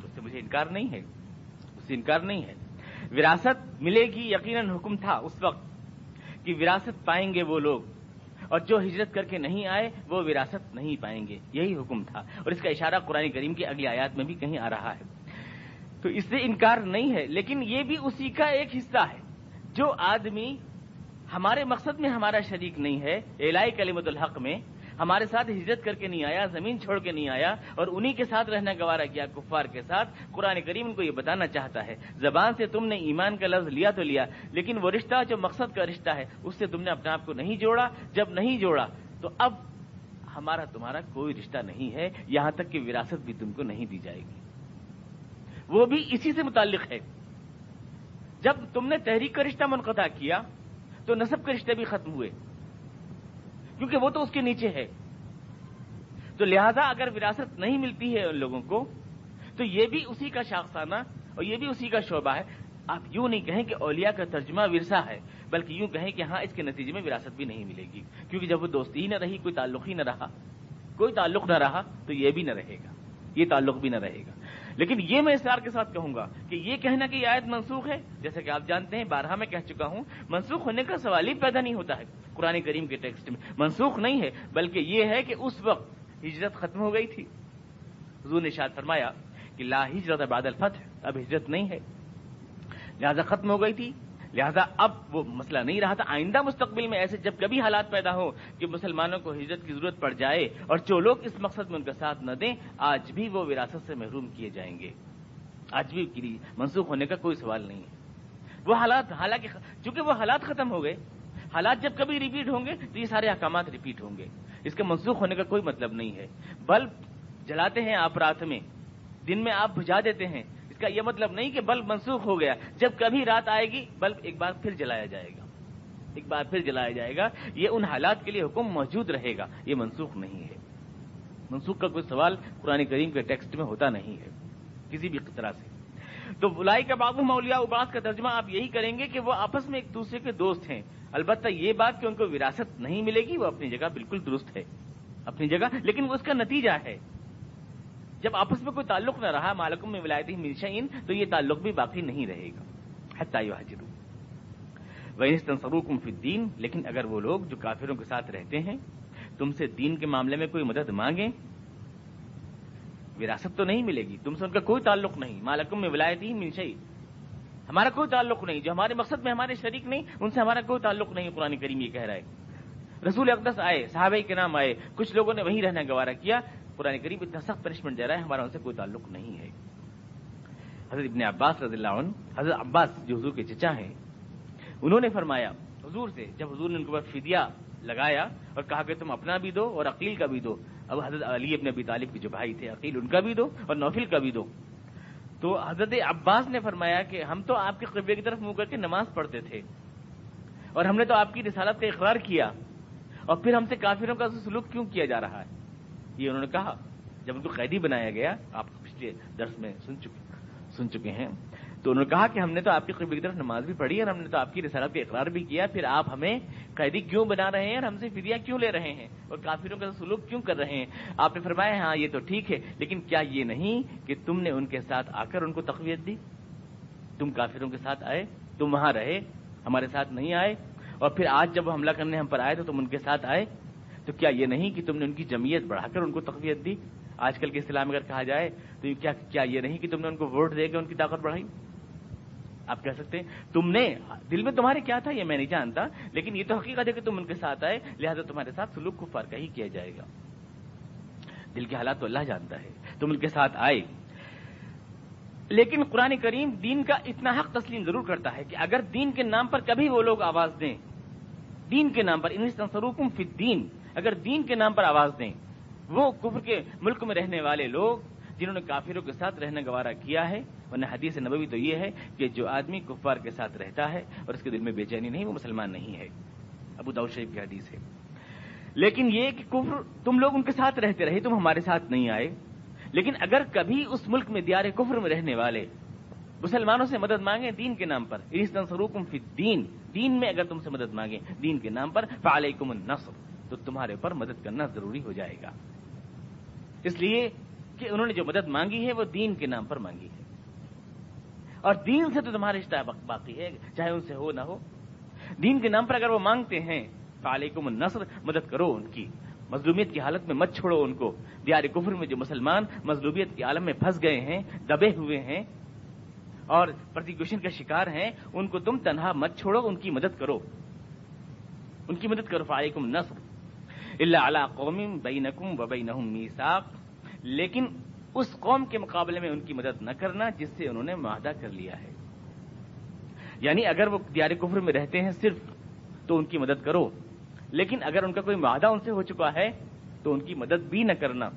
اس سے مجھے انکار نہیں ہے، وراثت ملے گی یقیناً. حکم تھا اس وقت کہ وراثت پائیں گے وہ لوگ، اور جو ہجرت کر کے نہیں آئے وہ وراثت نہیں پائیں گے. یہی حکم تھا، اور اس کا اشارہ قرآن کریم کی اگلی آیات میں بھی کہیں آ رہا ہے. تو اس سے انکار نہیں ہے، لیکن یہ بھی اسی کا ایک حصہ ہے. جو آدمی ہمارے مقصد میں ہمارا شریک نہیں ہے، اعلاء کلمۃ الحق میں ہمارے ساتھ ہجرت کر کے نہیں آیا، زمین چھوڑ کے نہیں آیا اور انہی کے ساتھ رہنا گوارا کیا کفار کے ساتھ، قرآن کریم ان کو یہ بتانا چاہتا ہے زبان سے تم نے ایمان کا لفظ لیا تو لیا، لیکن وہ رشتہ جو مقصد کا رشتہ ہے اس سے تم نے اپنے آپ کو نہیں جوڑا. جب نہیں جوڑا تو اب ہمارا تمہارا کوئی رشتہ نہیں ہے، یہاں تک کہ وراثت بھی تم کو نہیں دی جائے گی. وہ بھی اسی سے متعلق ہے. جب تم نے تحریک کا رشتہ منقطع کیا تو نسب کے رشتے بھی ختم ہوئے، کیونکہ وہ تو اس کے نیچے ہے. تو لہذا اگر وراثت نہیں ملتی ہے ان لوگوں کو تو یہ بھی اسی کا شاخسانہ اور یہ بھی اسی کا شعبہ ہے. آپ یوں نہیں کہیں کہ اولیاء کا ترجمہ ورثہ ہے، بلکہ یوں کہیں کہ ہاں اس کے نتیجے میں وراثت بھی نہیں ملے گی، کیونکہ جب وہ دوستی ہی نہ رہی، کوئی تعلق ہی نہ رہا، کوئی تعلق نہ رہا تو یہ بھی نہ رہے گا، یہ تعلق بھی نہ رہے گا۔ لیکن یہ میں اصرار کے ساتھ کہوں گا کہ یہ کہنا کہ یہ آیت منسوخ ہے، جیسا کہ آپ جانتے ہیں بارہا میں کہہ چکا ہوں، منسوخ ہونے کا سوال ہی پیدا نہیں ہوتا ہے قرآن کریم کے ٹیکسٹ میں۔ منسوخ نہیں ہے، بلکہ یہ ہے کہ اس وقت ہجرت ختم ہو گئی تھی۔ حضور نے ارشاد فرمایا کہ لا ہجرت بعد الفتح، اب ہجرت نہیں ہے، لہذا ختم ہو گئی تھی، لہذا اب وہ مسئلہ نہیں رہا تھا۔ آئندہ مستقبل میں ایسے جب کبھی حالات پیدا ہو کہ مسلمانوں کو ہجرت کی ضرورت پڑ جائے اور جو لوگ اس مقصد میں ان کا ساتھ نہ دیں، آج بھی وہ وراثت سے محروم کیے جائیں گے، آج بھی منسوخ ہونے کا کوئی سوال نہیں ہے۔ وہ حالات، حالانکہ چونکہ وہ حالات ختم ہو گئے، حالات جب کبھی ریپیٹ ہوں گے تو یہ سارے احکامات ریپیٹ ہوں گے، اس کا منسوخ ہونے کا کوئی مطلب نہیں ہے۔ بلب جلاتے ہیں آپ رات میں، دن میں آپ بجھا دیتے ہیں، اس کا یہ مطلب نہیں کہ بلب منسوخ ہو گیا، جب کبھی رات آئے گی بلب ایک بار پھر جلایا جائے گا، ایک بار پھر جلایا جائے گا، یہ ان حالات کے لیے حکم موجود رہے گا، یہ منسوخ نہیں ہے۔ منسوخ کا کوئی سوال قرآن کریم کے ٹیکسٹ میں ہوتا نہیں ہے کسی بھی طرح سے۔ تو اولئک بعضهم اولیاء بعض کا ترجمہ آپ یہی کریں گے کہ وہ آپس میں ایک دوسرے کے دوست ہیں۔ البتہ یہ بات کہ ان کو وراثت نہیں ملے گی وہ اپنی جگہ بالکل درست ہے، اپنی جگہ، لیکن وہ اس کا نتیجہ ہے۔ جب آپس میں کوئی تعلق نہ رہا مالکم من ولایتہ من شیء، تو یہ تعلق بھی باقی نہیں رہے گا حتی یہاجروا وَإِنِ اسْتَنصَرُوكُمْ فِي الدِّینِ، لیکن اگر وہ لوگ جو کافروں کے ساتھ رہتے ہیں تم سے دین کے معاملے میں کوئی مدد مانگیں، وراثت تو نہیں ملے گی، تم سے ان کا کوئی تعلق نہیں، مالکم من ولایتہ من شیء، ہمارا کوئی تعلق نہیں، جو ہمارے مقصد میں ہمارے شریک نہیں ان سے ہمارا کوئی تعلق نہیں۔ قرآن کریم یہ کہہ رہا ہے۔ رسول اقدس آئے، صحابہ کرام آئے، کچھ لوگوں نے وہیں رہنا گوارا کیا، قرآن کریم اتنا سخت پنشمنٹ دے رہا ہے، ہمارا ان سے کوئی تعلق نہیں ہے۔ حضرت ابن عباس رضی اللہ عنہ، حضرت عباس جو حضور کے چچا ہیں، انہوں نے فرمایا حضور سے، جب حضور نے ان کے اوپر فدیہ لگایا اور کہا کہ تم اپنا بھی دو اور عقیل کا بھی دو، اب حضرت علی ابن ابی طالب کے جو بھائی تھے، عقیل ان کا بھی دو اور نوفل کا بھی دو، تو حضرت عباس نے فرمایا کہ ہم تو آپ کے قبلے کی طرف منہ کر کے نماز پڑھتے تھے اور ہم نے تو آپ کی رسالت کا اقرار کیا، اور پھر ہم سے کافروں کا سلوک کیوں کیا جا رہا ہے؟ یہ انہوں نے کہا جب ان کو قیدی بنایا گیا، آپ پچھلے درس میں سن چکے ہیں، تو انہوں نے کہا کہ ہم نے تو آپ کی قبلے کی طرف نماز بھی پڑھی اور ہم نے تو آپ کی رسالت کا اقرار بھی کیا، پھر آپ ہمیں قیدی کیوں بنا رہے ہیں اور ہم سے فدیہ کیوں لے رہے ہیں اور کافروں کا سلوک کیوں کر رہے ہیں؟ آپ نے فرمایا ہاں یہ تو ٹھیک ہے، لیکن کیا یہ نہیں کہ تم نے ان کے ساتھ آ کر ان کو تقویت دی؟ تم کافروں کے ساتھ آئے، تم وہاں رہے، ہمارے ساتھ نہیں آئے، اور پھر آج جب حملہ کرنے ہم پر آئے تو تم ان کے ساتھ آئے، تو کیا یہ نہیں کہ تم نے ان کی جمعیت بڑھا کر ان کو تقویت دی؟ آج کل کے اسلام اگر کہا جائے تو کیا یہ نہیں کہ تم نے ان کو ووٹ دے کے ان کی طاقت بڑھائی؟ آپ کہہ سکتے ہیں تم نے، دل میں تمہارے کیا تھا یہ میں نہیں جانتا، لیکن یہ تو حقیقت ہے کہ تم ان کے ساتھ آئے، لہذا تمہارے ساتھ سلوک کفار کا ہی کیا جائے گا۔ دل کے حالات تو اللہ جانتا ہے، تم ان کے ساتھ آئے۔ لیکن قرآن کریم دین کا اتنا حق تسلیم ضرور کرتا ہے کہ اگر دین کے نام پر کبھی وہ لوگ آواز دیں، دین کے نام پر، ان استنصروکم فی الدین، اگر دین کے نام پر آواز دیں، وہ کفر کے ملک میں رہنے والے لوگ جنہوں نے کافروں کے ساتھ رہنا گوارا کیا ہے، ورنہ حدیث نبوی تو یہ ہے کہ جو آدمی کفار کے ساتھ رہتا ہے اور اس کے دل میں بے چینی نہیں، وہ مسلمان نہیں ہے، ابو داؤد شریف کی حدیث ہے۔ لیکن یہ کہ کفر، تم لوگ ان کے ساتھ رہتے رہے، تم ہمارے ساتھ نہیں آئے، لیکن اگر کبھی اس ملک میں دیار کفر میں رہنے والے مسلمانوں سے مدد مانگیں دین کے نام پر، استنصروکم فی الدین، دین میں اگر تم سے مدد مانگیں دین کے نام پر، فعلیکم النصر، تو تمہارے اوپر مدد کرنا ضروری ہو جائے گا، اس لیے کہ انہوں نے جو مدد مانگی ہے وہ دین کے نام پر مانگی ہے، اور دین سے تو تمہارا رشتہ باقی ہے، چاہے ان سے ہو نہ ہو، دین کے نام پر اگر وہ مانگتے ہیں فعلیکم النصر، مدد کرو ان کی، مظلومیت کی حالت میں مت چھوڑو ان کو، دیار کفر میں جو مسلمان مظلومیت کے عالم میں پھنس گئے ہیں، دبے ہوئے ہیں اور پرسیکیوشن کا شکار ہیں، ان کو تم تنہا مت چھوڑو، ان کی مدد کرو، ان کی مدد کرو، فعلیکم النصر الا علی قوم بینکم وبینہم میثاق، لیکن اس قوم کے مقابلے میں ان کی مدد نہ کرنا جس سے انہوں نے معاہدہ کر لیا ہے، یعنی اگر وہ دیار کفر میں رہتے ہیں صرف تو ان کی مدد کرو، لیکن اگر ان کا کوئی معاہدہ ان سے ہو چکا ہے تو ان کی مدد بھی نہ کرنا۔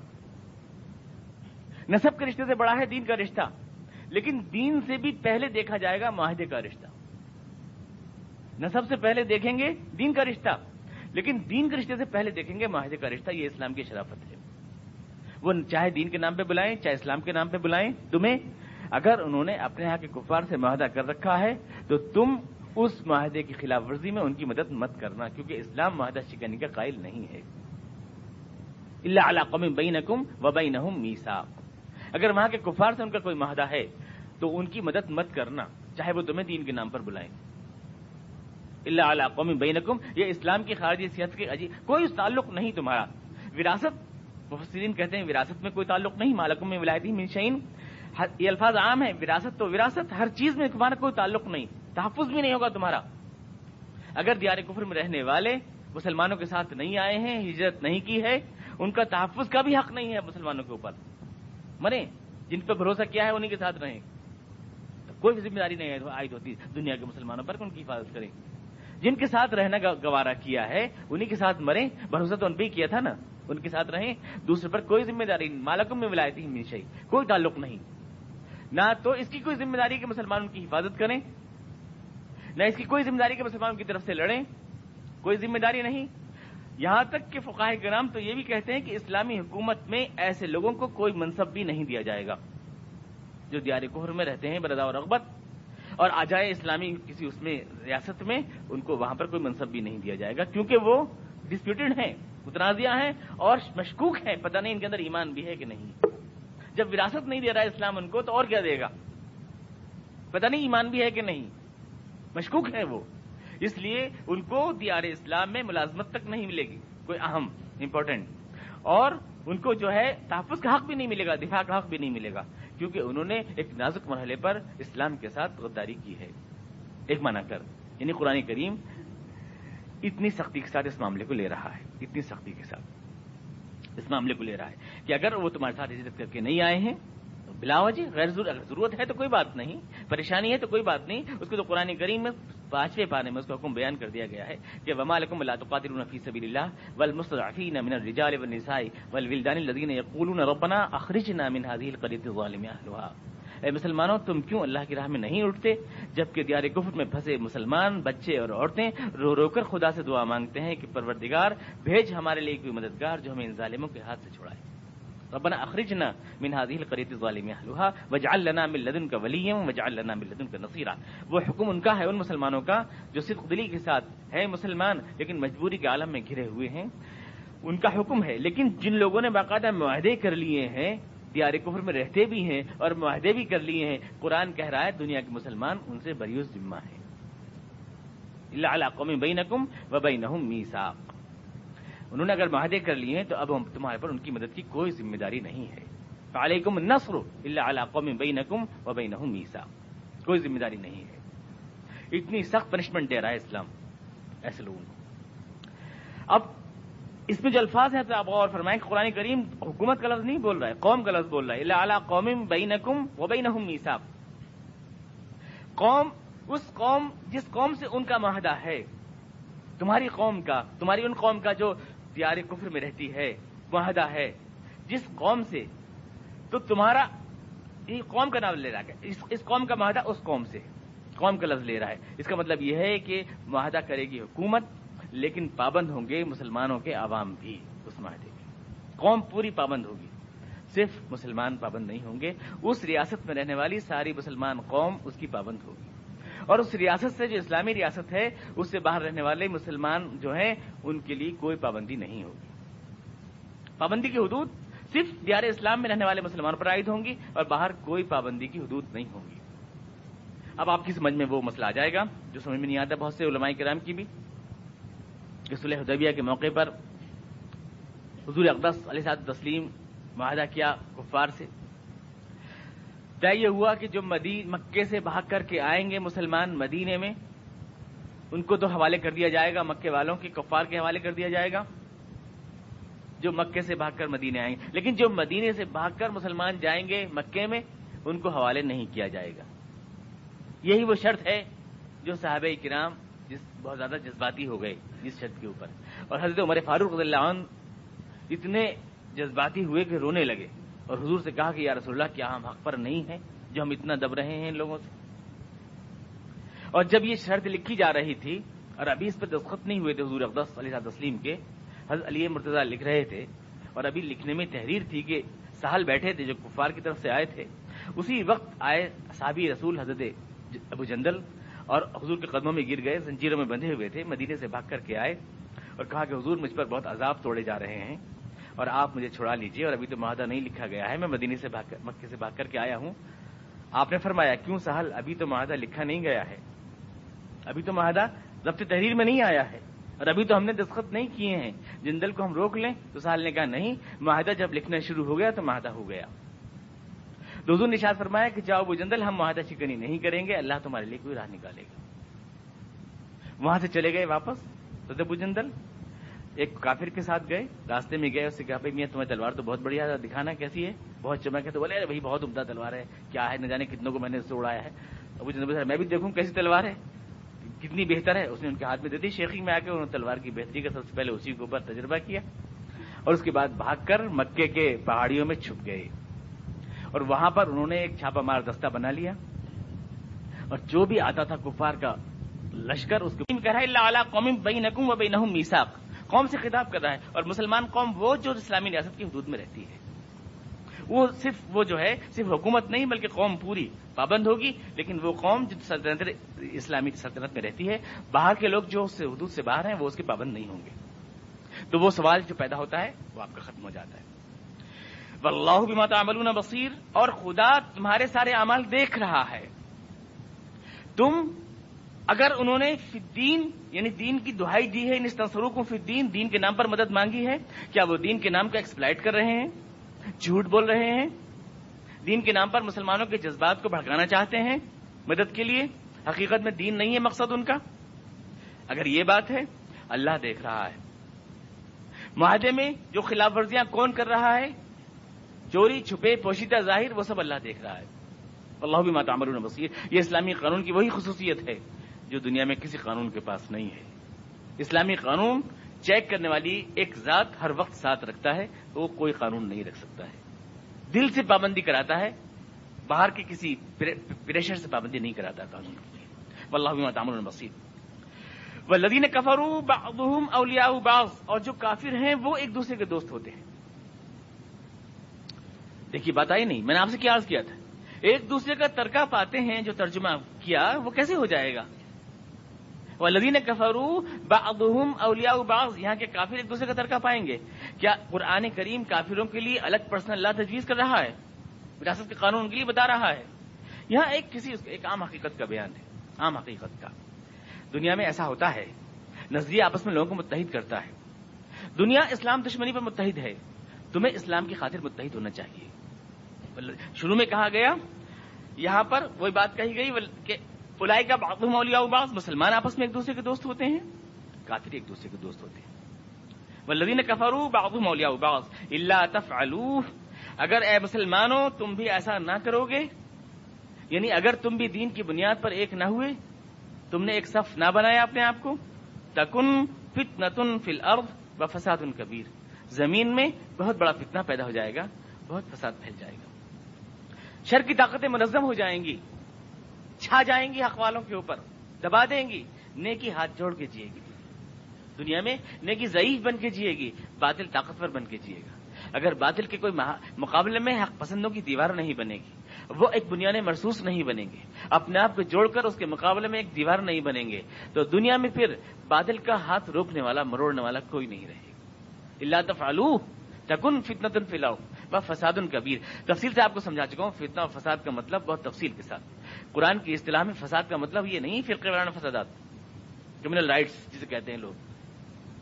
نسب کے رشتے سے بڑا ہے دین کا رشتہ، لیکن دین سے بھی پہلے دیکھا جائے گا معاہدے کا رشتہ، نسب سے پہلے دیکھیں گے دین کا رشتہ، لیکن دین کے رشتے سے پہلے دیکھیں گے معاہدے کا رشتہ، یہ اسلام کی شرافت ہے۔ وہ چاہے دین کے نام پہ بلائیں چاہے اسلام کے نام پہ بلائیں تمہیں، اگر انہوں نے اپنے یہاں کے کفار سے معاہدہ کر رکھا ہے تو تم اس معاہدے کی خلاف ورزی میں ان کی مدد مت کرنا، کیونکہ اسلام معاہدہ شکنی کا قائل نہیں ہے۔ الا علی قوم بینکم وبینہم میثاق. اگر وہاں کے کفار سے ان کا کوئی معاہدہ ہے تو ان کی مدد مت کرنا، چاہے وہ تمہیں دین کے نام پر بلائیں. الا علی قوم بینکم، یہ اسلام کی خارجی سیاست کے کوئی تعلق نہیں تمہارا. وراثت، مفسرین کہتے ہیں وراثت میں کوئی تعلق نہیں. مالکم من ولایتہ من شیء، یہ الفاظ عام ہیں. وراثت تو وراثت، ہر چیز میں تمہارا کوئی تعلق نہیں، تحفظ بھی نہیں ہوگا تمہارا. اگر دیار کفر میں رہنے والے مسلمانوں کے ساتھ نہیں آئے ہیں، ہجرت نہیں کی ہے، ان کا تحفظ کا بھی حق نہیں ہے مسلمانوں کے اوپر. مرے جن پہ بھروسہ کیا ہے انہیں کے ساتھ رہیں، کوئی ذمہ داری نہیں عائد ہوتی دنیا کے مسلمانوں پر کہ ان کی حفاظت کریں. جن کے ساتھ رہنا گوارا کیا ہے انہیں کے ساتھ مریں، بھروسہ تو ان پہ ہی کیا تھا نا، ان کے ساتھ رہیں. دوسرے پر کوئی ذمہ داری نہیں. مالکم من ولایتہ من شیء، کوئی تعلق نہیں. نہ تو اس کی کوئی ذمہ داری کہ مسلمانوں کی حفاظت کریں، نہ اس کی کوئی ذمہ داری کہ مسلمانوں کی طرف سے لڑیں، کوئی ذمہ داری نہیں. یہاں تک کہ فقہاء کرام تو یہ بھی کہتے ہیں کہ اسلامی حکومت میں ایسے لوگوں کو کوئی منصب بھی نہیں دیا جائے گا جو دیار کفر میں رہتے ہیں برضا و رغبت، اور آ جائے اسلامی کسی اس میں ریاست میں، ان کو وہاں پر کوئی منصب بھی نہیں دیا جائے گا، کیونکہ وہ ڈسپیوٹڈ ہیں، متنازعہ ہیں اور مشکوک ہیں. پتہ نہیں ان کے اندر ایمان بھی ہے کہ نہیں. جب وراثت نہیں دے رہا ہے اسلام ان کو تو اور کیا دے گا؟ پتہ نہیں ایمان بھی ہے کہ نہیں، مشکوک ہے وہ. اس لیے ان کو دیار اسلام میں ملازمت تک نہیں ملے گی، کوئی اہم امپورٹنٹ، اور ان کو جو ہے تحفظ کا حق بھی نہیں ملے گا، دفاع کا حق بھی نہیں ملے گا، کیونکہ انہوں نے ایک نازک مرحلے پر اسلام کے ساتھ غداری کی ہے ایک معنی کر. یعنی قرآن کریم اتنی سختی کے ساتھ اس معاملے کو لے رہا ہے، اتنی سختی کے ساتھ اس معاملے کو لے رہا ہے کہ اگر وہ تمہارے ساتھ ہجرت کر کے نہیں آئے ہیں تو بلا وجہ غیر ضرورت ہے تو کوئی بات نہیں، پریشانی ہے تو کوئی بات نہیں. اس کو تو قرآن کریم میں 5ویں پارے میں اس کا حکم بیان کر دیا گیا ہے کہ وما لکم لا تقاتلون فی سبیل اللہ والمستضعفین من الرجال والنساء والولدان الذین یقولون ربنا اخرجنا من هذه القرية الظالم اهلها. اے مسلمانوں تم کیوں اللہ کی راہ میں نہیں اٹھتے جبکہ دیار کفر میں پھنسے مسلمان بچے اور عورتیں رو رو کر خدا سے دعا مانگتے ہیں کہ پروردگار بھیج ہمارے لیے کوئی مددگار جو ہمیں ان ظالموں کے ہاتھ سے چھڑائے. ربنا اخرجنا من هذه القرية الظالم اهلها واجعل لنا من لدنك وليا واجعل لنا من لدنك نصيرا. وہ حکم ان کا ہے، ان مسلمانوں کا جو صدق دلی کے ساتھ ہے مسلمان لیکن مجبوری کے عالم میں گھرے ہوئے ہیں، ان کا حکم ہے. لیکن جن لوگوں نے باقاعدہ معاہدے کر لیے ہیں، دیار کفر میں رہتے بھی ہیں اور معاہدے بھی کر لیے ہیں، قرآن کہہ رہا ہے دنیا کے مسلمان ان سے بری ذمہ ہیں. الا علی قوم بینکم وبینہم میثاق. انہوں نے اگر معاہدے کر لیے ہیں تو اب ہم تمہارے پر ان کی مدد کی کوئی ذمہ داری نہیں ہے. فعلیکم النصر الا علی قوم بینکم وبینہم میثاق. کوئی ذمہ داری نہیں ہے. اتنی سخت پنشمنٹ دے رہا ہے اسلام ایسے لوگوں کو. اب اس میں جو الفاظ ہیں تو آپ غور فرمائیں کہ قرآن کریم حکومت کا لفظ نہیں بول رہا ہے، قوم کا لفظ بول رہا ہے. الا علی قوم بینکم وبینہم میثاق. قوم، اس قوم جس قوم سے ان کا معاہدہ ہے، تمہاری قوم کا، تمہاری ان قوم کا جو دیار کفر میں رہتی ہے معاہدہ ہے جس قوم سے، تو تمہارا یہ قوم کا نام لے رہا ہے، اس قوم کا معاہدہ اس قوم سے، قوم کا لفظ لے رہا ہے. اس کا مطلب یہ ہے کہ معاہدہ کرے گی حکومت لیکن پابند ہوں گے مسلمانوں کے عوام بھی اس معاہدے کے. قوم پوری پابند ہوگی، صرف مسلمان پابند نہیں ہوں گے. اس ریاست میں رہنے والی ساری مسلمان قوم اس کی پابند ہوگی، اور اس ریاست سے جو اسلامی ریاست ہے اس سے باہر رہنے والے مسلمان جو ہیں ان کے لیے کوئی پابندی نہیں ہوگی. پابندی کی حدود صرف دیار اسلام میں رہنے والے مسلمانوں پر عائد ہوں گی اور باہر کوئی پابندی کی حدود نہیں ہوں گی. اب آپ کی سمجھ میں وہ مسئلہ آ جائے گا جو سمجھ میں نہیں آتا بہت سے علماء کرام کی بھی، کہ صلح حدیبیہ کے موقع پر حضور اقدس علیہ الصلوۃ والتسلیم معاہدہ کیا کفار سے. طے یہ ہوا کہ جو مکے سے بھاگ کر کے آئیں گے مسلمان مدینے میں، ان کو تو حوالے کر دیا جائے گا، مکے والوں کے کفار کے حوالے کر دیا جائے گا جو مکے سے بھاگ کر مدینے آئیں گے. لیکن جو مدینے سے بھاگ کر مسلمان جائیں گے مکے میں ان کو حوالے نہیں کیا جائے گا. یہی وہ شرط ہے جو صحابہ کرام بہت زیادہ جذباتی ہو گئے جس شرط کے اوپر، اور حضرت عمر فاروق رضی اللہ عنہ اتنے جذباتی ہوئے کہ رونے لگے اور حضور سے کہا کہ یا رسول اللہ کیا ہم حق پر نہیں ہیں جو ہم اتنا دب رہے ہیں ان لوگوں سے. اور جب یہ شرط لکھی جا رہی تھی اور ابھی اس پہ دستخط نہیں ہوئے تھے حضور اقدس علیہ تسلیم کے، حضرت علی مرتضیٰ لکھ رہے تھے اور ابھی لکھنے میں تحریر تھی کہ سہل بیٹھے تھے جو کفار کی طرف سے آئے تھے. اسی وقت آئے صحابی رسول حضرت ابو جندل اور حضور کے قدموں میں گر گئے، زنجیروں میں بندھے ہوئے تھے، مدینے سے بھاگ کر کے آئے اور کہا کہ حضور مجھ پر بہت عذاب توڑے جا رہے ہیں اور آپ مجھے چھڑا لیجئے، اور ابھی تو معاہدہ نہیں لکھا گیا ہے، میں مکے سے بھاگ کر کے آیا ہوں۔ آپ نے فرمایا کیوں سہل، ابھی تو معاہدہ لکھا نہیں گیا ہے، ابھی تو معاہدہ ضبط تحریر میں نہیں آیا ہے، اور ابھی تو ہم نے دستخط نہیں کیے ہیں، جندل کو ہم روک لیں؟ تو سہل نے کہا نہیں، معاہدہ جب لکھنا شروع ہو گیا تو معاہدہ ہو گیا۔ تو حضور نے ارشاد فرمایا کہ جاؤ ابو جندل، ہم معاہدہ شکنی نہیں کریں گے، اللہ تمہارے لیے کوئی راہ نکالے گا۔ وہاں سے چلے گئے واپس، تو ابو جندل ایک کافر کے ساتھ گئے، راستے میں گئے، اس سے کہا بھائی میاں تمہیں تلوار تو بہت بڑھیا دکھانا کیسی ہے، بہت چمک ہے، تو بولے ارے بھائی بہت عمدہ تلوار ہے، کیا ہے نہ جانے کتنوں کو میں نے اس سے اڑایا ہے۔ ابو جندل بولے میں بھی دیکھوں کیسی تلوار ہے، کتنی بہتر ہے۔ اس نے ان کے ہاتھ میں دے دی، شیخی میں آ کے انہوں نے تلوار کی بہتری کا سب سے پہلے اسی کے اوپر تجربہ کیا، اور اس کے بعد بھاگ کر مکے کے پہاڑیوں میں چھپ گئے، اور وہاں پر انہوں نے ایک چھاپا مار دستہ بنا لیا، اور جو بھی آتا تھا کفار کا لشکر اس کو کہہ رہا ہے اللہ علی قوم بینکم و بینہم میثاق، قوم سے خطاب کر رہا ہے، اور مسلمان قوم وہ جو اسلامی ریاست کی حدود میں رہتی ہے، وہ صرف حکومت نہیں بلکہ قوم پوری پابند ہوگی، لیکن وہ قوم جو سلطنت اسلامی سلطنت میں رہتی ہے، باہر کے لوگ جو اس سے حدود سے باہر ہیں وہ اس کے پابند نہیں ہوں گے۔ تو وہ سوال جو پیدا ہوتا ہے وہ آپ کا ختم ہو جاتا ہے۔ واللہ بما تعملون بصیر، اور خدا تمہارے سارے اعمال دیکھ رہا ہے۔ تم اگر انہوں نے فی الدین یعنی دین کی دہائی دی ہے، ان استنصروکم فی الدین، دین کے نام پر مدد مانگی ہے، کیا وہ دین کے نام کا ایکسپلائٹ کر رہے ہیں، جھوٹ بول رہے ہیں، دین کے نام پر مسلمانوں کے جذبات کو بھڑکانا چاہتے ہیں مدد کے لیے، حقیقت میں دین نہیں ہے مقصد ان کا؟ اگر یہ بات ہے، اللہ دیکھ رہا ہے۔ معاہدے میں جو خلاف ورزیاں کون کر رہا ہے، چوری چھپے پوشیدہ ظاہر، وہ سب اللہ دیکھ رہا ہے۔ اللہ بما تعملون بصیر، یہ اسلامی قانون کی وہی خصوصیت ہے جو دنیا میں کسی قانون کے پاس نہیں ہے۔ اسلامی قانون چیک کرنے والی ایک ذات ہر وقت ساتھ رکھتا ہے، وہ کوئی قانون نہیں رکھ سکتا ہے۔ دل سے پابندی کراتا ہے، باہر کے کسی پریشر سے پابندی نہیں کراتا قانون کی۔ واللہ بما تعملون بصیر۔ والذین کفروا بعضهم اولیاء بعض، اور جو کافر ہیں وہ ایک دوسرے کے دوست ہوتے ہیں۔ دیکھیے بات آئی نہیں، میں نے آپ سے کیا عرض کیا تھا، ایک دوسرے کا ترکہ پاتے ہیں، جو ترجمہ کیا وہ کیسے ہو جائے گا؟ والذین کفروا بعضهم اولیاء بعض، یہاں کے کافر ایک دوسرے کا ترکہ پائیں گے؟ کیا قرآن کریم کافروں کے لیے الگ پرسنل لا تجویز کر رہا ہے، وراثت کے قانون کے لیے بتا رہا ہے؟ یہاں ایک عام حقیقت کا بیان ہے، عام حقیقت کا۔ دنیا میں ایسا ہوتا ہے، نظریہ آپس میں لوگوں کو متحد کرتا ہے۔ دنیا اسلام دشمنی پر متحد ہے، تمہیں اسلام کی خاطر متحد ہونا چاہیے۔ شروع میں کہا گیا، یہاں پر وہی بات کہی گئی کہ اولئک بعضهم اولیاء بعض، مسلمان آپس میں ایک دوسرے کے دوست ہوتے ہیں، کافر ایک دوسرے کے دوست ہوتے ہیں۔ والذین کفروا بعضهم اولیاء بعض الا تفعلوا، اگر اے مسلمانوں تم بھی ایسا نہ کرو گے، یعنی اگر تم بھی دین کی بنیاد پر ایک نہ ہوئے، تم نے ایک صف نہ بنایا اپنے آپ کو، تکن فتنۃ فی الارض وفساد کبیر، زمین میں بہت بڑا فتنہ پیدا ہو جائے گا، بہت فساد پھیل جائے گا، شر کی طاقتیں منظم ہو جائیں گی، چھا جائیں گی حق والوں کے اوپر، دبا دیں گی، نیکی ہاتھ جوڑ کے جیے گی دنیا میں، نیکی ضعیف بن کے جیے گی، باطل طاقتور بن کے جیے گا۔ اگر باطل کے کوئی مقابلے میں حق پسندوں کی دیوار نہیں بنے گی، وہ ایک بنیاد مرصوص نہیں بنیں گے، اپنے آپ کو جوڑ کر اس کے مقابلے میں ایک دیوار نہیں بنیں گے، تو دنیا میں پھر باطل کا ہاتھ روکنے والا مروڑنے والا کوئی نہیں رہے گا۔ الا تفعلوا تکن فتنۃ فی الارض وفساد کبیر، تفصیل سے آپ کو سمجھا چکا ہوں، فتنہ اور فساد کا مطلب بہت تفصیل کے ساتھ۔ قرآن کی اصطلاح میں فساد کا مطلب یہ نہیں فرقے وارانہ فسادات، کرمنل رائٹس جسے کہتے ہیں لوگ،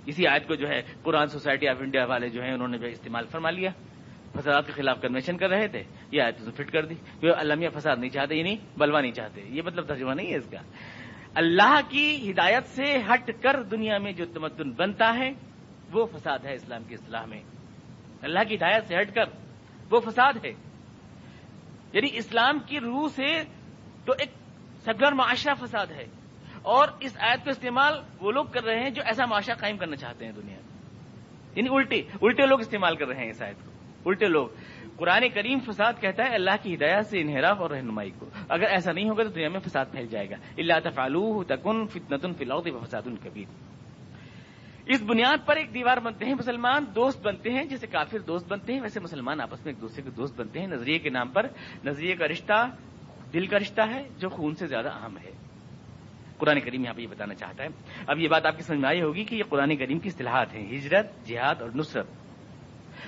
اسی آیت کو جو ہے قرآن سوسائٹی آف انڈیا والے جو ہیں انہوں نے جو استعمال فرما لیا، فسادات کے خلاف کنونشن کر رہے تھے، یہ آیت تو فٹ کر دی، اللہ میاں فساد نہیں چاہتے، یہ نہیں بلوا نہیں چاہتے، یہ مطلب ترجمہ نہیں ہے اس کا۔ اللہ کی ہدایت سے ہٹ کر دنیا میں جو تمدن بنتا ہے وہ فساد ہے اسلام کی اصطلاح میں، اللہ کی ہدایت سے ہٹ کر وہ فساد ہے، یعنی اسلام کی روح سے تو ایک سیکولر معاشرہ فساد ہے، اور اس آیت کا استعمال وہ لوگ کر رہے ہیں جو ایسا معاشرہ قائم کرنا چاہتے ہیں دنیا میں، یعنی الٹے لوگ استعمال کر رہے ہیں اس آیت کو، الٹے لوگ۔ قرآن کریم فساد کہتا ہے اللہ کی ہدایت سے انحراف اور رہنمائی کو، اگر ایسا نہیں ہوگا تو دنیا میں فساد پھیل جائے گا۔ الا تفعلوه تکن فتنۃ فی الارض وفساد کبیر۔ اس بنیاد پر ایک دیوار بنتے ہیں مسلمان، دوست بنتے ہیں، جیسے کافر دوست بنتے ہیں ویسے مسلمان آپس میں ایک دوسرے کے دوست بنتے ہیں، نظریے کے نام پر۔ نظریے کا رشتہ دل کا رشتہ ہے جو خون سے زیادہ اہم ہے، قرآن کریم یہاں پہ یہ بتانا چاہتا ہے۔ اب یہ بات آپ کی سمجھ میں آئی ہوگی کہ یہ قرآن کریم کی اصطلاحات ہیں، ہجرت، جہاد اور نصرت۔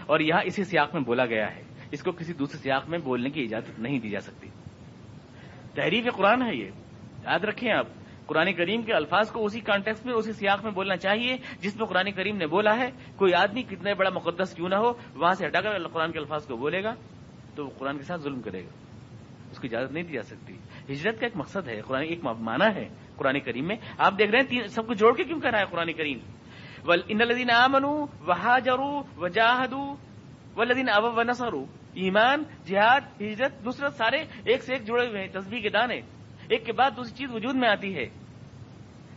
اور یہاں اسی سیاق میں بولا گیا ہے، اس کو کسی دوسرے سیاق میں بولنے کی اجازت نہیں دی جا سکتی. تحریف قرآن ہے یہ، یاد رکھیں آپ. قرآن کریم کے الفاظ کو اسی کانٹیکسٹ میں، اسی سیاق میں بولنا چاہیے جس میں قرآن کریم نے بولا ہے. کوئی آدمی کتنا بڑا مقدس کیوں نہ ہو، وہاں سے ہٹا کر قرآن کے الفاظ کو بولے گا تو وہ قرآن کے ساتھ ظلم کرے گا، اس کی اجازت نہیں دی جا سکتی. ہجرت کا ایک مقصد ہے، قرآن ایک معنی ہے قرآن کریم میں. آپ دیکھ رہے ہیں سب کو جوڑ کے کیوں کہہ رہا ہے قرآن کریم؟ ان الذین آمنوا وہاجروا وجاہدوا والذین آووا ونصروا. ایمان، جہاد، ہجرت، نصرت سارے ایک سے ایک جڑے ہوئے ہیں، تسبیح کے دانے ایک کے بعد دوسری چیز وجود میں آتی ہے.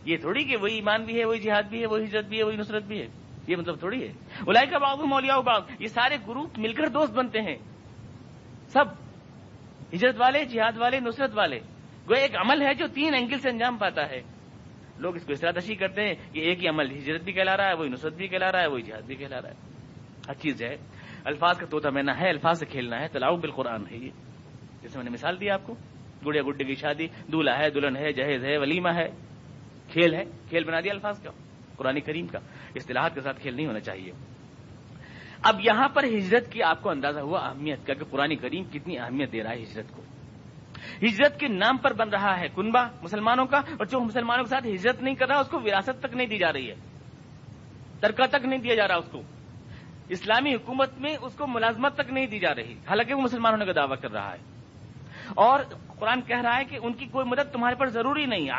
یہ تھوڑی کہ وہی ایمان بھی ہے، وہی جہاد بھی ہے، وہی ہجرت بھی ہے، وہی نصرت بھی ہے، یہ مطلب تھوڑی ہے. اولئک بعضهم اولیاء بعض، یہ سارے گروپ مل کر دوست بنتے ہیں. سب ہجرت والے، جہاد والے، نصرت والے. وہ ایک عمل ہے جو 3 اینگل سے انجام پاتا ہے. لوگ اس کو اصطلاح تشریح کرتے ہیں کہ ایک ہی عمل ہجرت بھی کہلا رہا ہے، وہی نصرت بھی کہلا رہا ہے، وہی جہاد بھی کہلا رہا ہے. ہر چیز ہے، الفاظ کا طوطا مینا ہے، الفاظ سے کھیلنا ہے. تلاعب بالقرآن ہے یہ. جیسے میں نے مثال دی آپ کو، گڑیا گڈے کی شادی، دولہا ہے، دلہن ہے، جہیز ہے، ولیمہ ہے، کھیل ہے، کھیل بنا دیا الفاظ کا قرآن کریم کا. اصطلاحات کے ساتھ کھیل نہیں ہونا چاہیے. اب یہاں پر ہجرت کی آپ کو اندازہ ہوا اہمیت کا کہ قرآن کریم کتنی اہمیت دے رہا ہے ہجرت کو. ہجرت کے نام پر بن رہا ہے کنبہ مسلمانوں کا، اور جو مسلمانوں کے ساتھ ہجرت نہیں کر رہا اس کو وراثت تک نہیں دی جا رہی ہے، ترکہ تک نہیں دیا جا رہا اس کو. اسلامی حکومت میں اس کو ملازمت تک نہیں دی جا رہی، حالانکہ وہ مسلمان ہونے کا دعویٰ کر رہا ہے. اور قرآن کہہ رہا ہے کہ ان کی کوئی مدد تمہارے پر ضروری نہیں.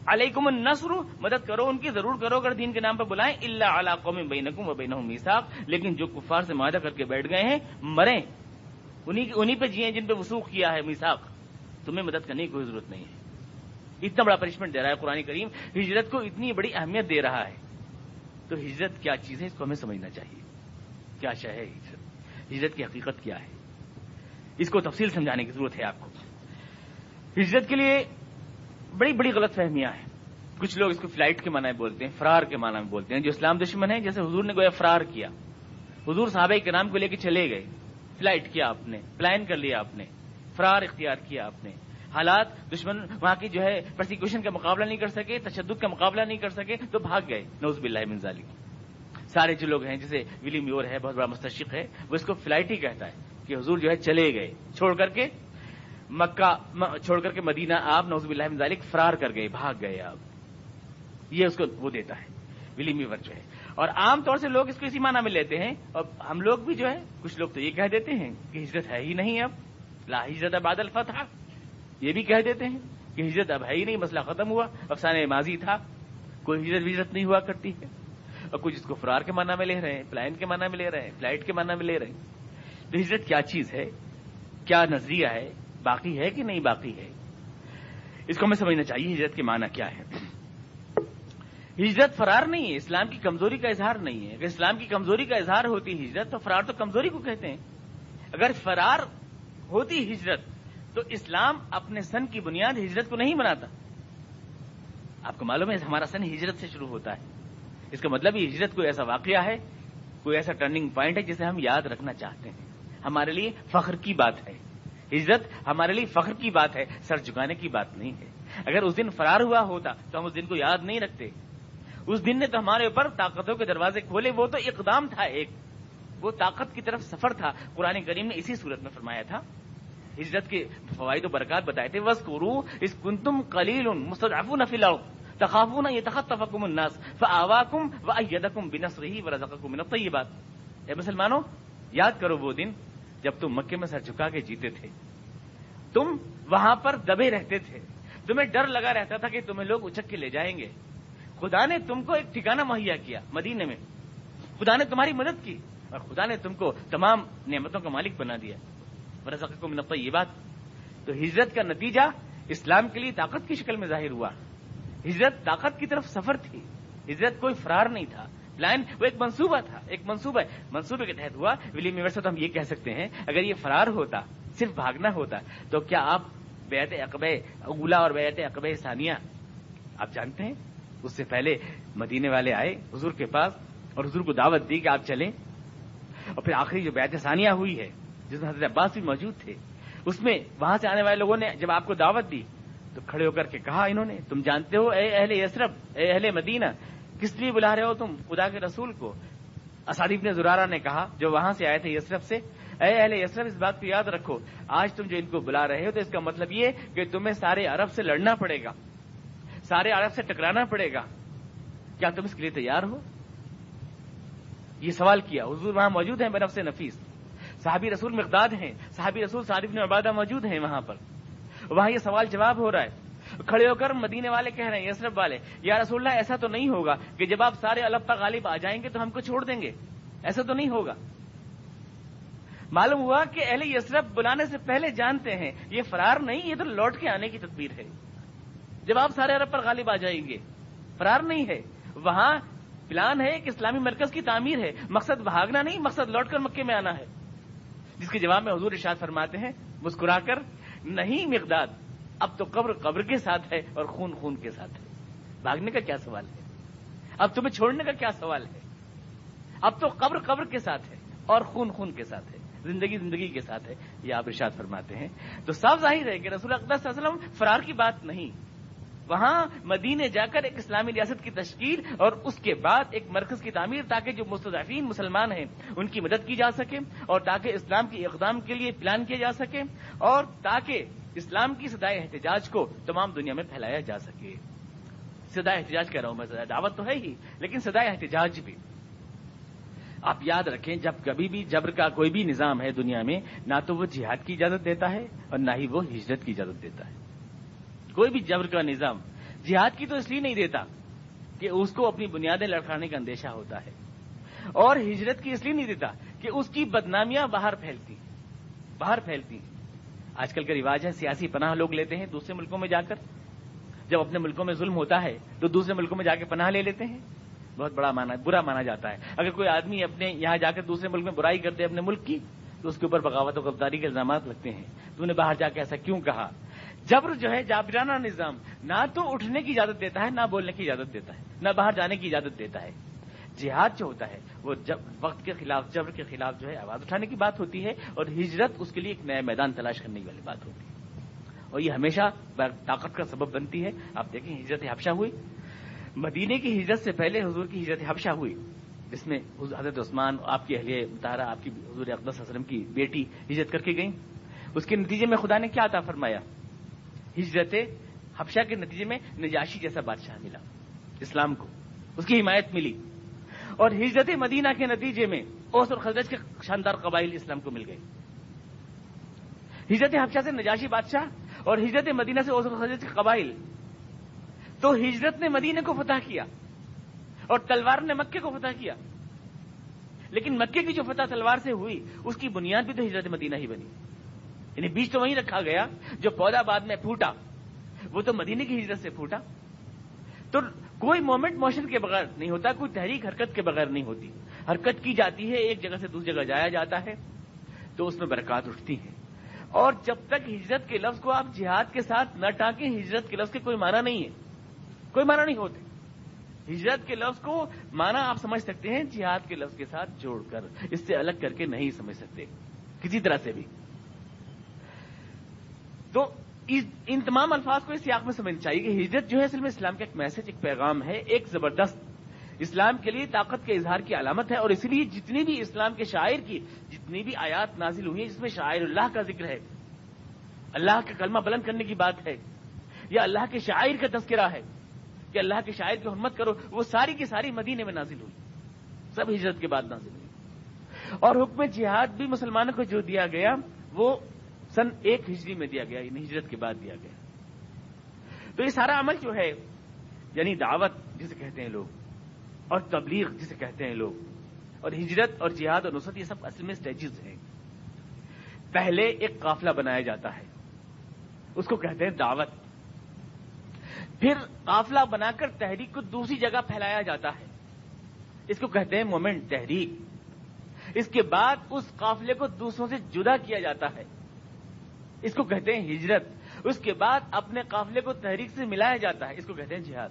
علیکم النصر، مدد کرو ان کی ضرور کرو اگر دین کے نام پر بلائیں. الا علی قوم بینکم و بینہم میثاق، لیکن جو کفار سے معاہدہ کر کے بیٹھ گئے ہیں مریں، انہی پہ جیئیں جن پہ وثوق کیا ہے میثاق. تمہیں مدد کرنے کی کوئی ضرورت نہیں ہے. اتنا بڑا پنشمنٹ دے رہا ہے قرآن کریم، ہجرت کو اتنی بڑی اہمیت دے رہا ہے. تو ہجرت کیا چیز ہے اس کو ہمیں سمجھنا چاہیے. کیا شے ہے ہجرت؟ ہجرت کی حقیقت کیا ہے؟ اس کو تفصیل سمجھانے کی ضرورت ہے آپ کو. ہجرت کے لیے بڑی بڑی غلط فہمیاں ہیں. کچھ لوگ اس کو فلائٹ کے معنی میں بولتے ہیں، فرار کے معنی میں بولتے ہیں. جو اسلام دشمن ہے، جیسے حضور نے گویا فرار کیا، حضور صحابہ کرام کو لے کے چلے گئے، فلائٹ کیا آپ نے، پلان کر لیا آپ نے، فرار اختیار کیا آپ نے. حالات دشمن وہاں کی جو ہے پرسیکیوشن کا مقابلہ نہیں کر سکے، تشدد کا مقابلہ نہیں کر سکے تو بھاگ گئے. نعوذ باللہ من ذالک. سارے جو لوگ ہیں، جیسے ولی میور ہے، بہت بڑا مستشرق ہے، وہ اس کو فلائٹ ہی کہتا ہے کہ حضور جو ہے چلے گئے، چھوڑ کر کے مکہ، چھوڑ کر کے مدینہ آپ نعوذ باللہ من ذالک فرار کر گئے، بھاگ گئے آپ. یہ اس کو وہ دیتا ہے ولی میور جو ہے. اور عام طور سے لوگ اس کو اسی معنی میں لیتے ہیں. اور ہم لوگ بھی جو ہے، کچھ لوگ تو یہ کہہ دیتے ہیں کہ ہجرت ہے ہی نہیں، اب لا ہجرت بعد الفتح. یہ بھی کہہ دیتے ہیں کہ ہجرت اب ہے ہی نہیں، مسئلہ ختم ہوا، افسانہ ماضی تھا، کوئی ہجرت نہیں ہوا کرتی ہے. اور کچھ اس کو فرار کے معنی میں لے رہے ہیں، پلان کے معنی میں لے رہے ہیں، فلائٹ کے معنی میں لے رہے ہیں. تو ہجرت کیا چیز ہے، کیا نظریہ ہے، باقی ہے کہ نہیں باقی ہے، اس کو ہمیں سمجھنا چاہیے. ہجرت کے معنی کیا ہے؟ ہجرت فرار نہیں ہے، اسلام کی کمزوری کا اظہار نہیں ہے. اگر اسلام کی کمزوری کا اظہار ہوتی ہجرت تو فرار تو کمزوری کو کہتے ہیں. اگر فرار ہوتی ہجرت تو اسلام اپنے سن کی بنیاد ہجرت کو نہیں بناتا. آپ کو معلوم ہے ہمارا سن ہجرت سے شروع ہوتا ہے. اس کا مطلب یہ ہجرت کوئی ایسا واقعہ ہے، کوئی ایسا ٹرننگ پوائنٹ ہے جسے ہم یاد رکھنا چاہتے ہیں. ہمارے لیے فخر کی بات ہے. ہجرت ہمارے لیے فخر کی بات ہے، سر جھکانے کی بات نہیں ہے. اگر اس دن فرار ہوا ہوتا تو ہم اس دن کو یاد نہیں رکھتے. اس دن نے تو ہمارے اوپر طاقتوں کے دروازے کھولے. وہ تو اقدام تھا، ایک وہ طاقت کی طرف سفر تھا. قرآن کریم نے اسی صورت میں فرمایا تھا. ہجرت کے فوائد و برکات بتائے تھے. وَاذْكُرُوا إِذْ كُنتُمْ قَلِيلٌ مُسْتَضْعَفُونَ فِي الْأَرْضِ تَخَافُونَ يَتَخَطَّفَكُمُ النَّاسُ فَآوَاكُمْ وَأَيَّدَكُمْ بِنَصْرِهِ وَرَزَقَكُم مِّنَ الطَّيِّبَاتِ. اے مسلمانوں، یاد کرو وہ دن جب تم مکے میں سر جھکا کے جیتے تھے. تم وہاں پر دبے رہتے تھے، تمہیں ڈر لگا رہتا تھا کہ تمہیں لوگ اچک کے لے جائیں گے. خدا نے تم کو ایک ٹھکانہ مہیا کیا مدینے میں. خدا نے تمہاری مدد کی اور خدا نے تم کو تمام نعمتوں کا مالک بنا دیا. وَرَزَقَكُم مِّنَ الطَّيِّبَاتِ. تو ہجرت کا نتیجہ اسلام کے لیے طاقت کی شکل میں ظاہر ہوا. ہجرت طاقت کی طرف سفر تھی. ہجرت کوئی فرار نہیں تھا، پلان وہ ایک منصوبہ تھا. ایک منصوبے کے تحت ہوا. ولی میور سے تو ہم یہ کہہ سکتے ہیں اگر یہ فرار ہوتا، صرف بھاگنا ہوتا، تو کیا آپ بیعت عقبہ اولی اور بیعت عقبہ ثانیہ آپ جانتے ہیں؟ اس سے پہلے مدینے والے آئے حضور کے پاس اور حضور کو دعوت دی کہ آپ چلیں. اور پھر آخری جو بیعت ثانیہ ہوئی ہے جس میں حضرت عباس بھی موجود تھے، اس میں وہاں سے آنے والے لوگوں نے جب آپ کو دعوت دی تو کھڑے ہو کر کے کہا انہوں نے، تم جانتے ہو اے اہل یثرب، اے اہل مدینہ، کس لیے بلا رہے ہو تم خدا کے رسول کو؟ اسعد ابن زرارہ نے کہا جو وہاں سے آئے تھے یثرب سے، اے اہل یثرب اس بات کو یاد رکھو، آج تم جو ان کو بلا رہے ہو تو اس کا مطلب یہ کہ تمہیں سارے عرب سے لڑنا پڑے گا، سارے عرب سے ٹکرانا پڑے گا، کیا تم اس کے لیے تیار ہو؟ یہ سوال کیا. حضور وہاں موجود ہیں بنفس نفیس، صحابی رسول مقداد ہیں، صحابی رسول سعد بن عبادہ موجود ہیں وہاں پر. وہاں یہ سوال جواب ہو رہا ہے. کھڑے ہو کر مدینے والے کہہ رہے ہیں، یثرب والے، یا رسول اللہ ایسا تو نہیں ہوگا کہ جب آپ سارے عرب پر غالب آ جائیں گے تو ہم کو چھوڑ دیں گے، ایسا تو نہیں ہوگا. معلوم ہوا کہ اہل یثرب بلانے سے پہلے جانتے ہیں یہ فرار نہیں، یہ تو لوٹ کے آنے کی تدبیر ہے. جب آپ سارے عرب پر غالب آ جائیں گے، فرار نہیں ہے، وہاں پلان ہے کہ اسلامی مرکز کی تعمیر ہے، مقصد بھاگنا نہیں، مقصد لوٹ کر مکے میں آنا ہے. جس کے جواب میں حضور ارشاد فرماتے ہیں مسکرا کر، نہیں مقداد، اب تو قبر قبر کے ساتھ ہے اور خون خون کے ساتھ ہے. بھاگنے کا کیا سوال ہے؟ اب تمہیں چھوڑنے کا کیا سوال ہے؟ اب تو قبر قبر کے ساتھ ہے اور خون خون کے ساتھ ہے، زندگی زندگی کے ساتھ ہے. یہ آپ ارشاد فرماتے ہیں. تو صاف ظاہر ہے کہ رسول اقدس صلی اللہ علیہ وسلم فرار کی بات نہیں، وہاں مدینے جا کر ایک اسلامی ریاست کی تشکیل اور اس کے بعد ایک مرکز کی تعمیر، تاکہ جو مستضعفین مسلمان ہیں ان کی مدد کی جا سکے، اور تاکہ اسلام کی اقدام کے لیے پلان کیا جا سکے، اور تاکہ اسلام کی صدائے احتجاج کو تمام دنیا میں پھیلایا جا سکے. صدائے احتجاج کہہ رہا ہوں میں، دعوت تو ہے ہی لیکن صدائے احتجاج بھی. آپ یاد رکھیں جب کبھی بھی جبر کا کوئی بھی نظام ہے دنیا میں، نہ تو وہ جہاد کی اجازت دیتا ہے اور نہ ہی وہ ہجرت کی اجازت دیتا ہے. کوئی بھی جبر کا نظام جہاد کی تو اس لیے نہیں دیتا کہ اس کو اپنی بنیادیں لڑکھانے کا اندیشہ ہوتا ہے، اور ہجرت کی اس لیے نہیں دیتا کہ اس کی بدنامیاں باہر پھیلتی. آج کل کا رواج ہے سیاسی پناہ لوگ لیتے ہیں دوسرے ملکوں میں جا کر، جب اپنے ملکوں میں ظلم ہوتا ہے تو دوسرے ملکوں میں جا کے پناہ لے لیتے ہیں. بہت برا مانا جاتا ہے. اگر کوئی آدمی اپنے یہاں جا کر دوسرے ملک میں برائی کرتے اپنے ملک کی تو اس کے اوپر بغاوت و غداری کے الزامات لگتے ہیں. تو نے باہر جا کے ایسا کیوں کہا؟ جبر جو ہے جابرانہ نظام نہ تو اٹھنے کی اجازت دیتا ہے، نہ بولنے کی اجازت دیتا ہے، نہ باہر جانے کی اجازت دیتا ہے. جہاد جو ہوتا ہے وہ وقت کے خلاف، جبر کے خلاف جو ہے آواز اٹھانے کی بات ہوتی ہے، اور ہجرت اس کے لیے ایک نیا میدان تلاش کرنے والی بات ہوتی ہے، اور یہ ہمیشہ طاقت کا سبب بنتی ہے. آپ دیکھیں ہجرت حبشہ ہوئی، مدینے کی ہجرت سے پہلے حضور کی ہجرت حبشہ ہوئی، جس میں حضرت عثمان، آپ کی اہلیہ مطہرہ، آپ کی حضور اقدس صلی اللہ علیہ وسلم کی بیٹی ہجرت کر کے گئیں. اس کے نتیجے میں خدا نے کیا عطا فرمایا؟ ہجرت حبشہ کے نتیجے میں نجاشی جیسا بادشاہ ملا اسلام کو، اس کی حمایت ملی. اور ہجرت مدینہ کے نتیجے میں اوس اور خزرج کے شاندار قبائل اسلام کو مل گئے. ہجرت حبشہ سے نجاشی بادشاہ اور ہجرت مدینہ سے اوس اور خزرج کے قبائل. تو ہجرت نے مدینہ کو فتح کیا اور تلوار نے مکے کو فتح کیا. لیکن مکے کی جو فتح تلوار سے ہوئی اس کی بنیاد بھی تو ہجرت مدینہ ہی بنی، یعنی بیج تو وہیں رکھا گیا، جو پودا بعد میں پھوٹا وہ تو مدینے کی ہجرت سے پھوٹا. تو کوئی مومنٹ موشن کے بغیر نہیں ہوتا، کوئی تحریک حرکت کے بغیر نہیں ہوتی. حرکت کی جاتی ہے، ایک جگہ سے دوسری جگہ جایا جاتا ہے تو اس میں برکات اٹھتی ہیں. اور جب تک ہجرت کے لفظ کو آپ جہاد کے ساتھ نہ ٹانکیں، ہجرت کے لفظ کے کوئی معنی نہیں ہے، کوئی معنی نہیں ہوتے. ہجرت کے لفظ کو معنی آپ سمجھ سکتے ہیں جہاد کے لفظ کے ساتھ جوڑ کر، اس سے الگ کر کے نہیں سمجھ سکتے کسی طرح سے بھی. تو ان تمام الفاظ کو اس سیاق میں سمجھنا چاہیے کہ ہجرت جو ہے اصل میں اسلام کا ایک میسج، ایک پیغام ہے، ایک زبردست اسلام کے لیے طاقت کے اظہار کی علامت ہے. اور اسی لیے جتنی بھی اسلام کے شاعر کی جتنی بھی آیات نازل ہوئی ہیں جس میں شاعر اللہ کا ذکر ہے، اللہ کا کلمہ بلند کرنے کی بات ہے، یا اللہ کے شاعر کا تذکرہ ہے کہ اللہ کے شاعر کی حرمت کرو، وہ ساری کی ساری مدینے میں نازل ہوئی، سب ہجرت کے بعد نازل ہوئی. اور حکم جہاد بھی مسلمانوں کو جو دیا گیا وہ سن 1 ہجری میں دیا گیا، یعنی ہجرت کے بعد دیا گیا. تو یہ سارا عمل جو ہے، یعنی دعوت جسے کہتے ہیں لوگ، اور تبلیغ جسے کہتے ہیں لوگ، اور ہجرت اور جہاد اور نصرت، یہ سب اصل میں سٹیجز ہیں. پہلے ایک قافلہ بنایا جاتا ہے، اس کو کہتے ہیں دعوت. پھر قافلہ بنا کر تحریک کو دوسری جگہ پھیلایا جاتا ہے، اس کو کہتے ہیں مومنٹ، تحریک. اس کے بعد اس قافلے کو دوسروں سے جدا کیا جاتا ہے، اس کو کہتے ہیں ہجرت. اس کے بعد اپنے قافلے کو تحریک سے ملایا جاتا ہے، اس کو کہتے ہیں جہاد.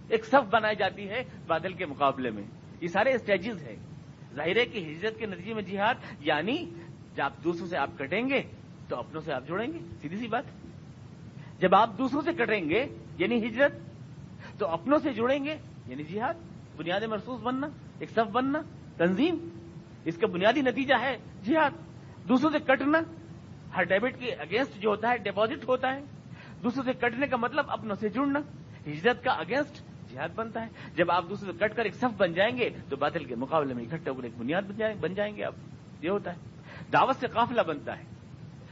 ایک صف بنائی جاتی ہے بادل کے مقابلے میں. یہ سارے اسٹیجز ہیں. ظاہر ہے کہ ہجرت کے نتیجے میں جہاد، یعنی جب دوسروں سے آپ کٹیں گے تو اپنوں سے آپ جڑیں گے، سیدھی سی بات. جب آپ دوسروں سے کٹیں گے یعنی ہجرت، تو اپنوں سے جڑیں گے یعنی جہاد. بنیاد مرصوص بننا، ایک صف بننا. تنظیم، اس کا بنیادی نتیجہ ہے جہاد. دوسروں سے کٹنا، ہر ڈیبٹ کے اگینسٹ جو ہوتا ہے ڈپازٹ ہوتا ہے. دوسروں سے کٹنے کا مطلب اپنوں سے جڑنا. ہجرت کا اگینسٹ جہاد بنتا ہے. جب آپ دوسروں سے کٹ کر ایک صف بن جائیں گے تو باطل کے مقابلے میں اکٹھے ہو کر ایک بنیاد بن جائیں گے آپ. یہ ہوتا ہے. دعوت سے قافلہ بنتا ہے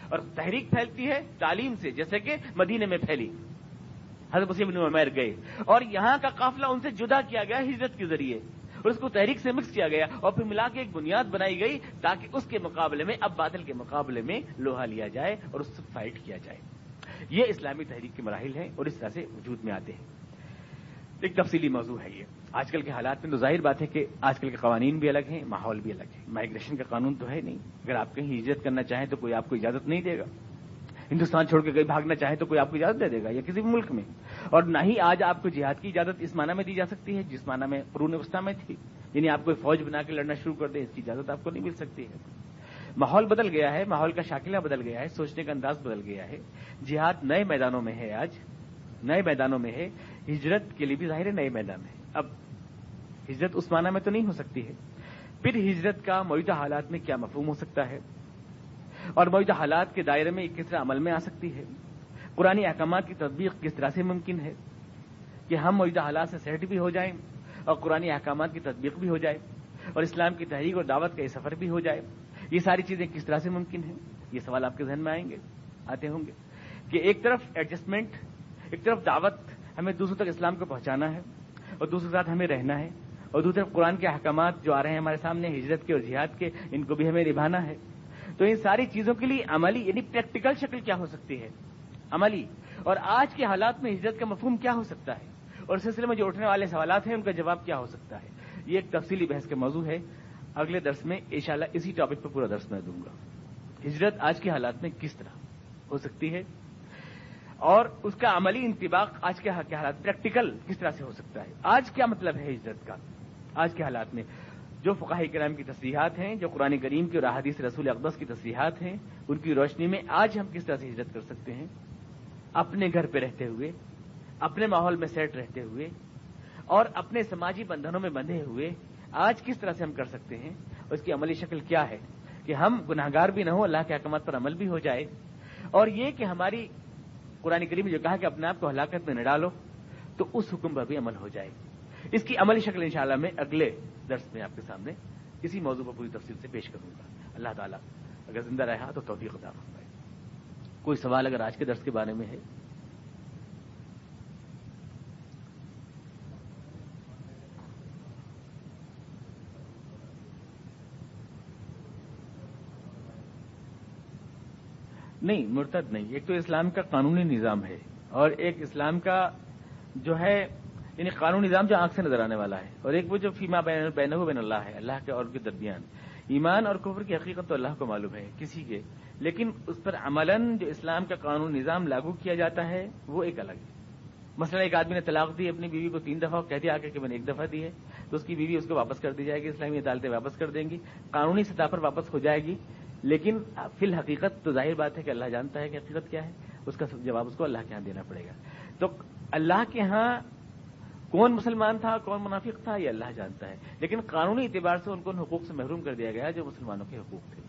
اور تحریک پھیلتی ہے تعلیم سے، جیسے کہ مدینے میں پھیلی. حضرت مسلم بن عمیر گئے اور یہاں کا قافلہ ان سے جدا کیا گیا ہجرت کے ذریعے اور اس کو تحریک سے مکس کیا گیا اور پھر ملا کے ایک بنیاد بنائی گئی تاکہ اس کے مقابلے میں اب باطل کے مقابلے میں لوہا لیا جائے اور اس سے فائٹ کیا جائے. یہ اسلامی تحریک کے مراحل ہیں اور اس طرح سے وجود میں آتے ہیں. ایک تفصیلی موضوع ہے یہ. آج کل کے حالات میں تو ظاہر بات ہے کہ آج کل کے قوانین بھی الگ ہیں، ماحول بھی الگ ہے. مائگریشن کا قانون تو ہے نہیں. اگر آپ کہیں ہجرت کرنا چاہیں تو کوئی آپ کو اجازت نہیں دے گا. ہندوستان چھوڑ کے کہیں بھاگنا چاہیں تو کوئی آپ کو اجازت دے دے گا یا کسی بھی ملک میں. اور نہ ہی آج آپ کو جہاد کی اجازت اس معنی میں دی جا سکتی ہے جس معنی میں قرون وسطیٰ میں تھی. یعنی آپ کوئی فوج بنا کے لڑنا شروع کر دیں، اس کی اجازت آپ کو نہیں مل سکتی ہے. ماحول بدل گیا ہے، ماحول کا شاکلہ بدل گیا ہے، سوچنے کا انداز بدل گیا ہے. جہاد نئے میدانوں میں ہے، آج نئے میدانوں میں ہے. ہجرت کے لیے بھی ظاہر ہے نئے میدان ہے. اب ہجرت اس معنی میں تو نہیں ہو سکتی ہے. پھر ہجرت کا موجودہ حالات میں کیا مفہوم ہو سکتا ہے اور موجودہ حالات کے دائرے میں کس طرح عمل میں آ سکتی ہے. قرآنی احکامات کی تطبیق کس طرح سے ممکن ہے کہ ہم موجودہ حالات سے سیٹ بھی ہو جائیں اور قرآنی احکامات کی تطبیق بھی ہو جائے اور اسلام کی تحریک اور دعوت کا یہ سفر بھی ہو جائے. یہ ساری چیزیں کس طرح سے ممکن ہیں؟ یہ سوال آپ کے ذہن میں آتے ہوں گے کہ ایک طرف ایڈجسٹمنٹ، ایک طرف دعوت، ہمیں دوسروں تک اسلام کو پہنچانا ہے اور دوسرے ساتھ ہمیں رہنا ہے، اور دوسری طرف قرآن کے احکامات جو آ رہے ہیں ہمارے سامنے ہجرت کے اور جہاد کے، ان کو بھی ہمیں نبھانا ہے. تو ان ساری چیزوں کے لیے عملی یعنی پریکٹیکل شکل کیا ہو سکتی ہے عملی، اور آج کے حالات میں ہجرت کا مفہوم کیا ہو سکتا ہے اور اس سلسلے میں جو اٹھنے والے سوالات ہیں ان کا جواب کیا ہو سکتا ہے. یہ ایک تفصیلی بحث کا موضوع ہے. اگلے درس میں انشاءاللہ اسی ٹاپک پر پورا درس میں دوں گا. ہجرت آج کے حالات میں کس طرح ہو سکتی ہے اور اس کا عملی انطباق آج کے حالات پریکٹیکل کس طرح سے ہو سکتا ہے. آج کیا مطلب ہے ہجرت کا آج کے حالات میں؟ جو فقہاء کرام کی تصریحات ہیں، جو قرآن کریم کی اور احادیث رسول اقدس کی تصریحات ہیں، ان کی روشنی میں آج ہم کس طرح سے ہجرت کر سکتے ہیں اپنے گھر پہ رہتے ہوئے، اپنے ماحول میں سیٹ رہتے ہوئے اور اپنے سماجی بندھنوں میں بندھے ہوئے. آج کس طرح سے ہم کر سکتے ہیں اور اس کی عملی شکل کیا ہے کہ ہم گناہگار بھی نہ ہوں، اللہ کے احکامات پر عمل بھی ہو جائے، اور یہ کہ ہماری قرآن کریم نے جو کہا کہ اپنے آپ کو ہلاکت میں نہ ڈالو تو اس حکم پر بھی عمل ہو جائے. اس کی عملی شکل انشاءاللہ میں اگلے درس میں آپ کے سامنے اسی موضوع پر پوری تفصیل سے پیش کروں گا. اللہ تعالیٰ اگر زندہ رہا تو توفیق عطا فرمائے. کوئی سوال اگر آج کے درس کے بارے میں ہے؟ نہیں، مرتد نہیں. ایک تو اسلام کا قانونی نظام ہے اور ایک اسلام کا جو ہے یعنی قانونی نظام جو آنکھ سے نظر آنے والا ہے، اور ایک وہ جو فیما بینہ و بین اللہ ہے، اللہ کے اور کے درمیان. ایمان اور کفر کی حقیقت تو اللہ کو معلوم ہے کسی کے، لیکن اس پر عملاً جو اسلام کا قانون نظام لاگو کیا جاتا ہے وہ ایک الگ ہے. مثلا ایک آدمی نے طلاق دی اپنی بیوی کو 3 دفعہ، کہہ دیا آ کے کہ میں نے 1 دفعہ دی ہے، تو اس کی بیوی اس کو واپس کر دی جائے گی، اسلامی عدالتیں واپس کر دیں گی، قانونی سطح پر واپس ہو جائے گی. لیکن فی الحقیقت تو ظاہر بات ہے کہ اللہ جانتا ہے کہ حقیقت کیا ہے، اس کا جواب اس کو اللہ کے ہاں دینا پڑے گا. تو اللہ کے ہاں کون مسلمان تھا کون منافق تھا یہ اللہ جانتا ہے، لیکن قانونی اعتبار سے ان کو ان حقوق سے محروم کر دیا گیا جو مسلمانوں کے حقوق تھے.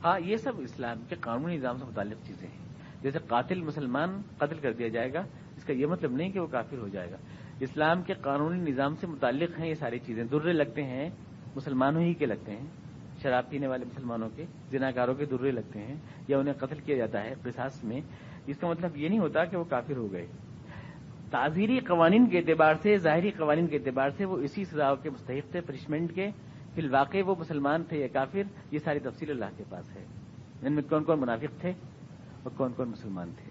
ہاں، یہ سب اسلام کے قانونی نظام سے متعلق چیزیں ہیں. جیسے قاتل مسلمان قتل کر دیا جائے گا، اس کا یہ مطلب نہیں کہ وہ کافر ہو جائے گا. اسلام کے قانونی نظام سے متعلق ہیں یہ ساری چیزیں. درے لگتے ہیں مسلمانوں ہی کے لگتے ہیں، شراب پینے والے مسلمانوں کے، زناکاروں کے درے لگتے ہیں یا انہیں قتل کیا جاتا ہے قصاص میں. اس کا مطلب یہ نہیں ہوتا کہ وہ کافر ہو گئے. تعزیری قوانین کے اعتبار سے، ظاہری قوانین کے اعتبار سے وہ اسی سزا کے مستحق تھے پنشمنٹ کے. فی الواقع وہ مسلمان تھے یا کافر یہ ساری تفصیل اللہ کے پاس ہے. ان میں کون کون منافق تھے اور کون کون مسلمان تھے.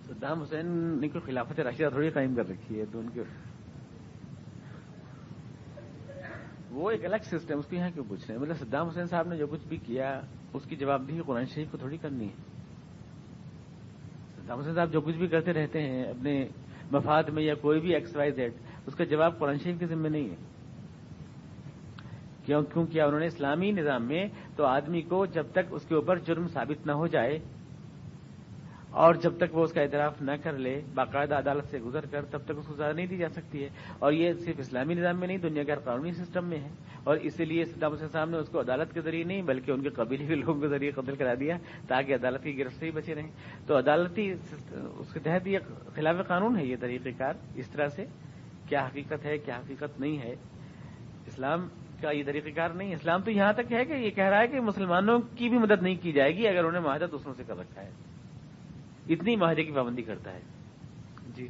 صدام حسین نے کوئی خلافت راشدہ تھوڑی قائم کر رکھی ہے، تو ان کے وہ ایک الگ سسٹم، اس کو یہاں کیوں پوچھ رہے ہیں؟ مطلب صدام حسین صاحب نے جو کچھ بھی کیا اس کی جوابدہی قرآن شریف کو تھوڑی کرنی ہے. صدام حسین صاحب جو کچھ بھی کرتے رہتے ہیں اپنے مفاد میں یا کوئی بھی ایکس وائی زیڈ، اس کا جواب قرآن شریف کے ذمہ نہیں ہے. کیوں کیا انہوں نے اسلامی نظام میں؟ تو آدمی کو جب تک اس کے اوپر جرم ثابت نہ ہو جائے اور جب تک وہ اس کا اعتراف نہ کر لے باقاعدہ عدالت سے گزر کر، تب تک اس کو سزا نہیں دی جا سکتی ہے. اور یہ صرف اسلامی نظام میں نہیں، دنیا کے ہر قانونی سسٹم میں ہے. اور اسی لیے صدام حسین صاحب نے اس کو عدالت کے ذریعے نہیں بلکہ ان کے قبیلے کے لوگوں کے ذریعے قتل کرا دیا تاکہ عدالت کی گرفت سے ہی بچے رہیں. تو عدالتی اس کے تحت یہ خلاف قانون ہے یہ طریقہ کار. اس طرح سے کیا حقیقت ہے کیا حقیقت نہیں ہے، اسلام کا یہ طریقہ کار نہیں. اسلام تو یہاں تک ہے کہ یہ کہہ رہا ہے کہ مسلمانوں کی بھی مدد نہیں کی جائے گی اگر انہوں نے معاہدہ دوسروں سے کر رکھا ہے. اتنی معاہدے کی پابندی کرتا ہے. جی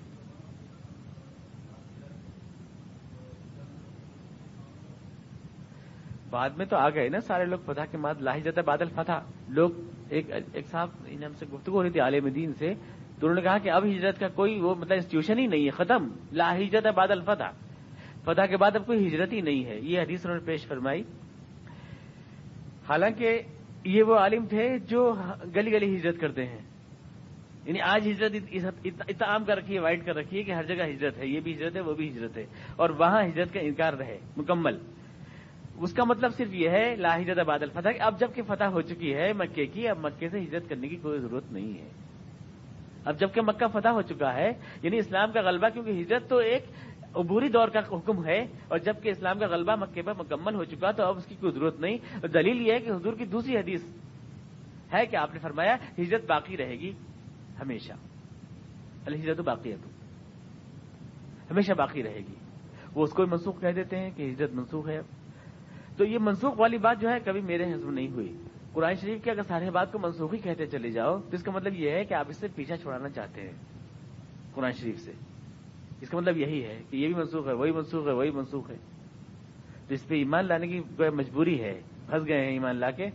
بعد میں تو آ گئے نا سارے لوگ فتح کے بعد، لا ہجرت بعد الفتح. لوگ ایک صاحب ہم سے گفتگو ہو رہی تھی عالم دین سے، تو انہوں نے کہا کہ اب ہجرت کا کوئی وہ مطلب انسٹیٹیوشن ہی نہیں ہے، ختم. لا ہجرت بعد الفتح، فتح کے بعد اب کوئی ہجرت ہی نہیں ہے. یہ حدیث انہوں نے پیش فرمائی. حالانکہ یہ وہ عالم تھے جو گلی گلی ہجرت کرتے ہیں. یعنی آج ہجرت اتنا عام کر رکھی ہے، وائڈ کر رکھی ہے کہ ہر جگہ ہجرت ہے، یہ بھی ہجرت ہے وہ بھی ہجرت ہے، اور وہاں ہجرت کا انکار رہے مکمل. اس کا مطلب صرف یہ ہے لا ہجرت بعد الفتح. اب جب کہ فتح ہو چکی ہے مکے کی، اب مکے سے ہجرت کرنے کی کوئی ضرورت نہیں ہے. اب جب کہ مکہ فتح ہو چکا ہے، یعنی اسلام کا غلبہ، کیونکہ ہجرت تو ایک عبوری دور کا حکم ہے، اور جب کہ اسلام کا غلبہ مکے پر مکمل ہو چکا تو اب اس کی کوئی ضرورت نہیں. اور دلیل یہ ہے کہ حضور کی دوسری حدیث ہے کہ آپ نے فرمایا ہجرت باقی رہے گی ہمیشہ. الہجرت باقی ہے تو ہمیشہ باقی رہے گی. وہ اس کو منسوخ کہہ دیتے ہیں کہ ہجرت منسوخ ہے. تو یہ منسوخ والی بات جو ہے کبھی میرے حزب نہیں ہوئی. قرآن شریف کی اگر سارے بات کو منسوخی کہتے چلے جاؤ تو اس کا مطلب یہ ہے کہ آپ اس سے پیچھا چھڑانا چاہتے ہیں قرآن شریف سے. اس کا مطلب یہی ہے کہ یہ بھی منسوخ ہے، وہی منسوخ ہے، وہی منسوخ ہے. تو اس پہ ایمان لانے کی مجبوری ہے. پھنس گئے ہیں ایمان لا کے.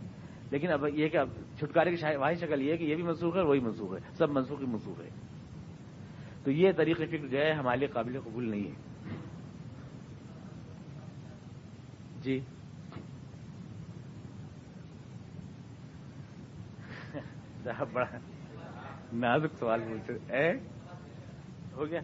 لیکن اب یہ کہ اب چھٹکارے کی واحد شکل یہ ہے کہ یہ بھی منسوخ ہے، وہی منسوخ ہے، سب منسوخ ہی منسوخ ہے. تو یہ طریقہ فکر جو ہے ہمارے لیے قابل قبول نہیں ہے. جی صاحب بڑا نازک سوال پوچھے. ہو گیا.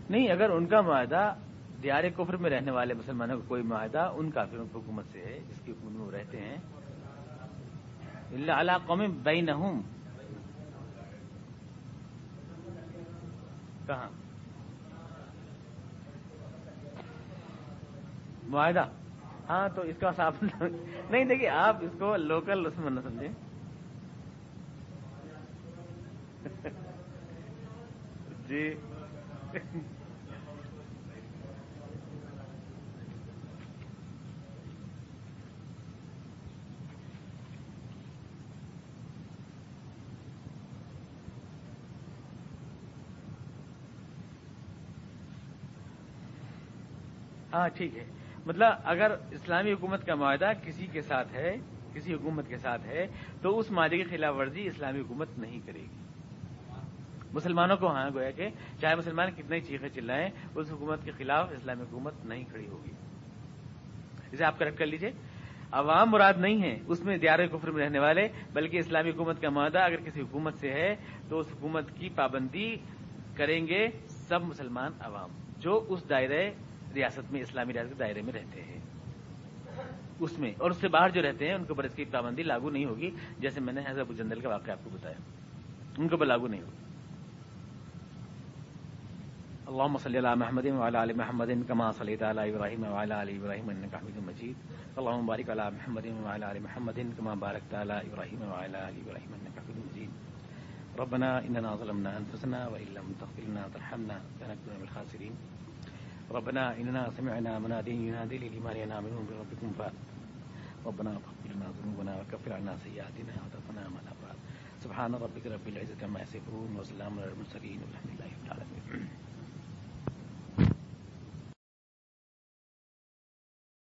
نہیں، اگر ان کا معاہدہ دیار کفر میں رہنے والے مسلمانوں کا کوئی معاہدہ ان کافروں کی حکومت سے ہے جس کی حکومت میں وہ رہتے ہیں، الا علی قوم بینہم. کہاں معاہدہ؟ ہاں تو اس کا صاف نہیں. دیکھیے آپ اس کو لوکل اس میں نہ سمجھیں. جی ہاں ٹھیک ہے. مطلب اگر اسلامی حکومت کا معاہدہ کسی کے ساتھ ہے، کسی حکومت کے ساتھ ہے، تو اس معاہدے کی خلاف ورزی اسلامی حکومت نہیں کرے گی. مسلمانوں کو ہاں گویا کہ چاہے مسلمان کتنے چیخے چلائیں اس حکومت کے خلاف اسلامی حکومت نہیں کھڑی ہوگی. اسے آپ کریکٹ کر لیجئے. عوام مراد نہیں ہے اس میں دیار کفر میں رہنے والے، بلکہ اسلامی حکومت کا معاہدہ اگر کسی حکومت سے ہے تو اس حکومت کی پابندی کریں گے سب مسلمان عوام جو اس دائرے ریاست میں، اسلامی ریاست کے دائرے میں رہتے ہیں اس میں. اور اس سے باہر جو رہتے ہیں ان کے اوپر اس کی پابندی لاگو نہیں ہوگی. جیسے میں نے حضرت ابو جندل کا واقعہ آپ کو بتایا، ان کے اوپر لاگو نہیں ہوگی. اللهم صل على محمد وعلى ال محمد كما صليت على ابراهيم وعلى ال ابراهيم انك حميد مجيد. اللهم بارك على محمد وعلى ال محمد كما باركت على ابراهيم وعلى ال ابراهيم انك حميد مجيد. ربنا اننا ظلمنا انفسنا وان لم تغفر لنا وترحمنا لنكن من الخاسرين. ربنا اننا سمعنا مناديا ينادي للإيمان أن آمنوا بربكم ربنا فاغفر لنا ذنوبنا وكفر عنا سيئاتنا وتوفنا مع الأبرار. سبحان ربك رب العزة عما يصفون وسلام على المرسلين والحمد لله رب العالمين.